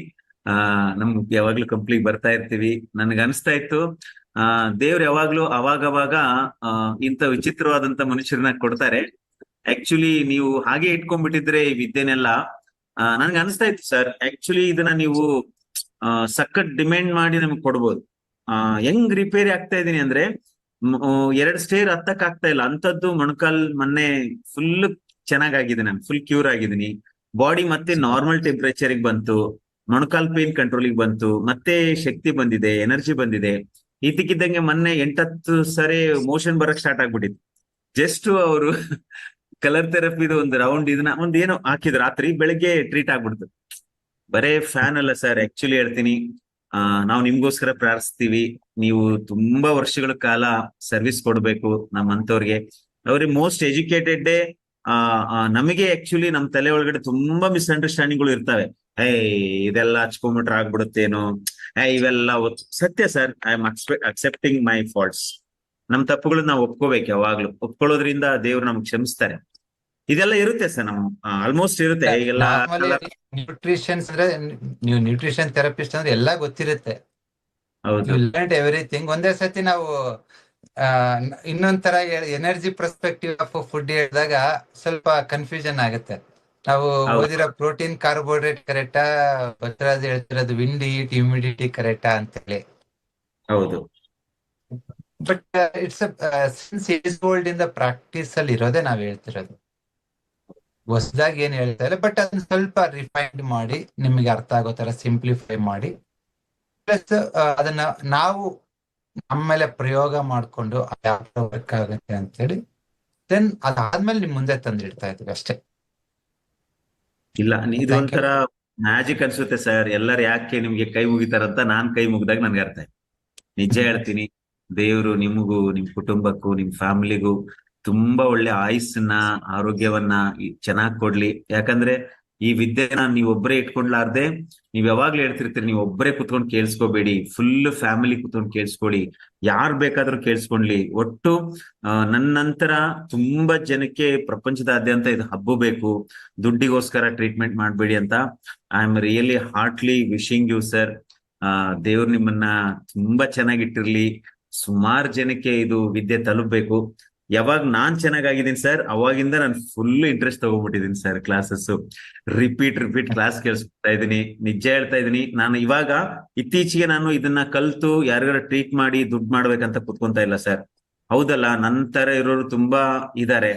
ನಮ್ಗೆ ಯಾವಾಗ್ಲೂ ಕಂಪ್ಲಿಗೆ ಬರ್ತಾ ಇರ್ತೀವಿ. ನನ್ಗೆ ಅನಿಸ್ತಾ ಇತ್ತು ದೇವ್ರು ಯಾವಾಗ್ಲೂ ಅವಾಗವಾಗ ಇಂಥ ವಿಚಿತ್ರವಾದಂತ ಮನುಷ್ಯರನ್ನ ಕೊಡ್ತಾರೆ. ಆಕ್ಚುಲಿ ನೀವು ಹಾಗೆ ಇಟ್ಕೊಂಡ್ಬಿಟ್ಟಿದ್ರೆ ಈ ವಿದ್ಯೆನೆಲ್ಲ ನನ್ಗೆ ಅನಿಸ್ತಾ ಇತ್ತು ಸರ್. ಆಕ್ಚುಲಿ ಇದನ್ನ ನೀವು ಸಖತ್ ಡಿಮ್ಯಾಂಡ್ ಮಾಡಿ ನಮ್ಗೆ ಕೊಡ್ಬೋದು. ಹೆಂಗ್ ರಿಪೇರಿ ಆಗ್ತಾ ಇದೀನಿ ಅಂದ್ರೆ 2 ಸ್ಟೇರ್ ಹತ್ತಕ್ ಆಗ್ತಾ ಇಲ್ಲ ಅಂತದ್ದು. ಮೊಣಕಾಲ್ ಮೊನ್ನೆ ಫುಲ್ ಚೆನ್ನಾಗಾಗಿದೆ, ನಾನು ಫುಲ್ ಕ್ಯೂರ್ ಆಗಿದ್ದೀನಿ. ಬಾಡಿ ಮತ್ತೆ ನಾರ್ಮಲ್ ಟೆಂಪರೇಚರ್ ಬಂತು, ಮೊಣಕಾಲ್ ಪೇನ್ ಕಂಟ್ರೋಲಿಗೆ ಬಂತು, ಮತ್ತೆ ಶಕ್ತಿ ಬಂದಿದೆ, ಎನರ್ಜಿ ಬಂದಿದೆ. ಇದ್ದಕ್ಕಿದ್ದಂಗೆ ಮೊನ್ನೆ 8-10 ಸರಿ ಮೋಷನ್ ಬರಕ್ ಸ್ಟಾರ್ಟ್ ಆಗ್ಬಿಟ್ಟಿತ್ತು. ಜಸ್ಟ್ ಅವರು ಕಲರ್ ಥೆರಪಿದು ಒಂದು ರೌಂಡ್ ಇದನ್ನ ಒಂದೇನೋ ಹಾಕಿದ್ರು, ರಾತ್ರಿ ಬೆಳಗ್ಗೆ ಟ್ರೀಟ್ ಆಗ್ಬಿಡ್ತು. ಬರೇ ಫ್ಯಾನ್ ಅಲ್ಲ ಸರ್, ಆಕ್ಚುಲಿ ಹೇಳ್ತೀನಿ, ನಾವು ನಿಮ್ಗೋಸ್ಕರ ಪ್ರಾರ್ಥಿಸ್ತೀವಿ. ನೀವು ತುಂಬಾ ವರ್ಷಗಳ ಕಾಲ ಸರ್ವಿಸ್ ಕೊಡ್ಬೇಕು ನಮ್ಮಂತವ್ರಿಗೆ. ಅವ್ರಿಗೆ ಮೋಸ್ಟ್ ಎಜುಕೇಟೆಡ್. ನಮಗೆ ಆಕ್ಚುಲಿ ನಮ್ ತಲೆ ಒಳಗಡೆ ತುಂಬಾ ಮಿಸ್ಅಂಡರ್ಸ್ಟ್ಯಾಂಡಿಂಗ್ಗಳು ಇರ್ತವೆ. ಇದೆಲ್ಲ ಹಚ್ಕೊಂಡ್ಬಿಟ್ರೆ ಆಗ್ಬಿಡುತ್ತೇನೋ, ಇವೆಲ್ಲ ಸತ್ಯ sir. I am accepting my faults. ನಮ್ ತಪ್ಪುಗಳನ್ನ ನಾವು ಒಪ್ಕೋಬೇಕು. ಯಾವಾಗ್ಲೂ ಒಪ್ಕೊಳ್ಳೋದ್ರಿಂದ ದೇವ್ರು ನಮ್ಗೆ ಕ್ಷಮಿಸ್ತಾರೆ. ಇದೆಲ್ಲ ಇರುತ್ತೆ ಸರ್, ನಮ್ ಆಲ್ಮೋಸ್ಟ್ ಇರುತ್ತೆ. ಈಗೆಲ್ಲ ನ್ಯೂಟ್ರಿಷನ್ಸ್ ಅಂದ್ರೆ, ನೀವು ನ್ಯೂಟ್ರಿಷನ್ ಥೆರಪಿಸ್ಟ್ ಅಂದ್ರೆ ಎಲ್ಲಾ ಗೊತ್ತಿರುತ್ತೆ. ಹೌದು, ಎವ್ರಿಥಿಂಗ್. ಒಂದೇ ಸತಿ ನಾವು ಇನ್ನೊಂಥರ ಎನರ್ಜಿ ಪರ್ಸ್ಪೆಕ್ಟಿವ್ ಆಫ್ ಫುಡ್ ಹೇಳಿದಾಗ ಸ್ವಲ್ಪ ಕನ್ಫ್ಯೂಷನ್ ಆಗುತ್ತೆ. ನಾವು ಓದಿರೋ ಪ್ರೋಟೀನ್ ಕಾರ್ಬೋಹೈಡ್ರೇಟ್ ಕರೆಕ್ಟಾ, ಬಸವರಾಜ್ ಹೇಳ್ತಿರೋದು ವಿಂಡ್ ಹೀಟ್ ಹ್ಯೂಮಿಡಿಟಿ ಕರೆಕ್ಟಾ ಅಂತೇಳಿ. ಹೌದು. But it's since age old ಇಂದ ಪ್ರಾಕ್ಟೀಸ್ ಅಲ್ಲಿ ಇರೋದೇ ನಾವ್ ಹೇಳ್ತಿರೋದು. ಹೊಸದಾಗಿ ಏನ್ ಹೇಳ್ತಾ ಇಲ್ಲ, ಬಟ್ ಅದನ್ನ ಸ್ವಲ್ಪ ರಿಫೈನ್ಡ್ ಮಾಡಿ ನಿಮಗೆ ಅರ್ಥ ಆಗೋ ತರ ಸಿಂಪ್ಲಿಫೈ ಮಾಡಿ, ಪ್ಲಸ್ ಅದನ್ನ ನಾವು ನಮ್ಮೇಲೆ ಪ್ರಯೋಗ ಮಾಡ್ಕೊಂಡು ಯಾವ ವರ್ಕ್ ಆಗುತ್ತೆ ಅಂತೇಳಿ ದೆನ್ ಅದಾದ್ಮೇಲೆ ನಿಮ್ ಮುಂದೆ ತಂದಿಡ್ತಾ ಇದ್ವಿ ಅಷ್ಟೇ. ಇಲ್ಲ, ಇದು ಒಂಥರ ಮ್ಯಾಜಿಕ್ ಅನ್ಸುತ್ತೆ ಸರ್. ಎಲ್ಲರೂ ಯಾಕೆ ನಿಮ್ಗೆ ಕೈ ಮುಗಿತಾರಂತ ನಾನ್ ಕೈ ಮುಗಿದಾಗ ನನ್ಗೆ ಅರ್ಥ ಆಯ್ತು. ನಿಜ ಹೇಳ್ತೀನಿ, ದೇವ್ರು ನಿಮಗೂ, ನಿಮ್ ಕುಟುಂಬಕ್ಕೂ, ನಿಮ್ ಫ್ಯಾಮಿಲಿಗೂ ತುಂಬಾ ಒಳ್ಳೆ ಆಯುಸ್ಸನ್ನ, ಆರೋಗ್ಯವನ್ನ ಚೆನ್ನಾಗ್ ಕೊಡ್ಲಿ. ಯಾಕಂದ್ರೆ ಈ ವಿದ್ಯೆನ ನೀವೊಬ್ಬರೇ ಇಟ್ಕೊಂಡ್ಲಾರ್ದೆ, ನೀವ್ ಯಾವಾಗ್ಲೂ ಹೇಳ್ತಿರ್ತೀರಿ, ನೀವ್ ಒಬ್ಬರೇ ಕುತ್ಕೊಂಡು ಕೇಳಿಸ್ಕೋಬೇಡಿ, ಫುಲ್ ಫ್ಯಾಮಿಲಿ ಕುತ್ಕೊಂಡು ಕೇಳಿಸ್ಕೊಳ್ಳಿ, ಯಾರ್ ಬೇಕಾದ್ರೂ ಕೇಳಿಸ್ಕೊಂಡ್ಲಿ. ಒಟ್ಟು ನನ್ನಂತರ ತುಂಬಾ ಜನಕ್ಕೆ ಪ್ರಪಂಚದಾದ್ಯಂತ ಇದು ಹಬ್ಬಬೇಕು. ದುಡ್ಡಿಗೋಸ್ಕರ ಟ್ರೀಟ್ಮೆಂಟ್ ಮಾಡ್ಬೇಡಿ ಅಂತ I am really heartly wishing you sir. ದೇವ್ರು ನಿಮ್ಮನ್ನ ತುಂಬಾ ಚೆನ್ನಾಗಿಟ್ಟಿರ್ಲಿ. ಸುಮಾರು ಜನಕ್ಕೆ ಇದು ವಿದ್ಯೆ ತಲುಪಬೇಕು. ಯಾವಾಗ ನಾನ್ ಚೆನ್ನಾಗಿದ್ದೀನಿ ಸರ್, ಅವಾಗಿಂದ ನಾನು ಫುಲ್ ಇಂಟ್ರೆಸ್ಟ್ ತಗೊಂಡ್ಬಿಟ್ಟಿದ್ದೀನಿ ಸರ್. ಕ್ಲಾಸಸ್ ರಿಪೀಟ್ ಕ್ಲಾಸ್ ಕೇಳಿಸ್ಕೊತಾ ಇದ್ದೀನಿ. ನಿಜ ಹೇಳ್ತಾ ಇದೀನಿ, ನಾನು ಇವಾಗ ಇತ್ತೀಚೆಗೆ ನಾನು ಇದನ್ನ ಕಲ್ತು ಯಾರಿಗಾರ ಟ್ರೀಟ್ ಮಾಡಿ ದುಡ್ಡು ಮಾಡ್ಬೇಕಂತ ಕುತ್ಕೊಂತ ಇಲ್ಲ ಸರ್. ಹೌದಲ್ಲ, ನನ್ನ ತರ ಇರೋರು ತುಂಬಾ ಇದಾರೆ.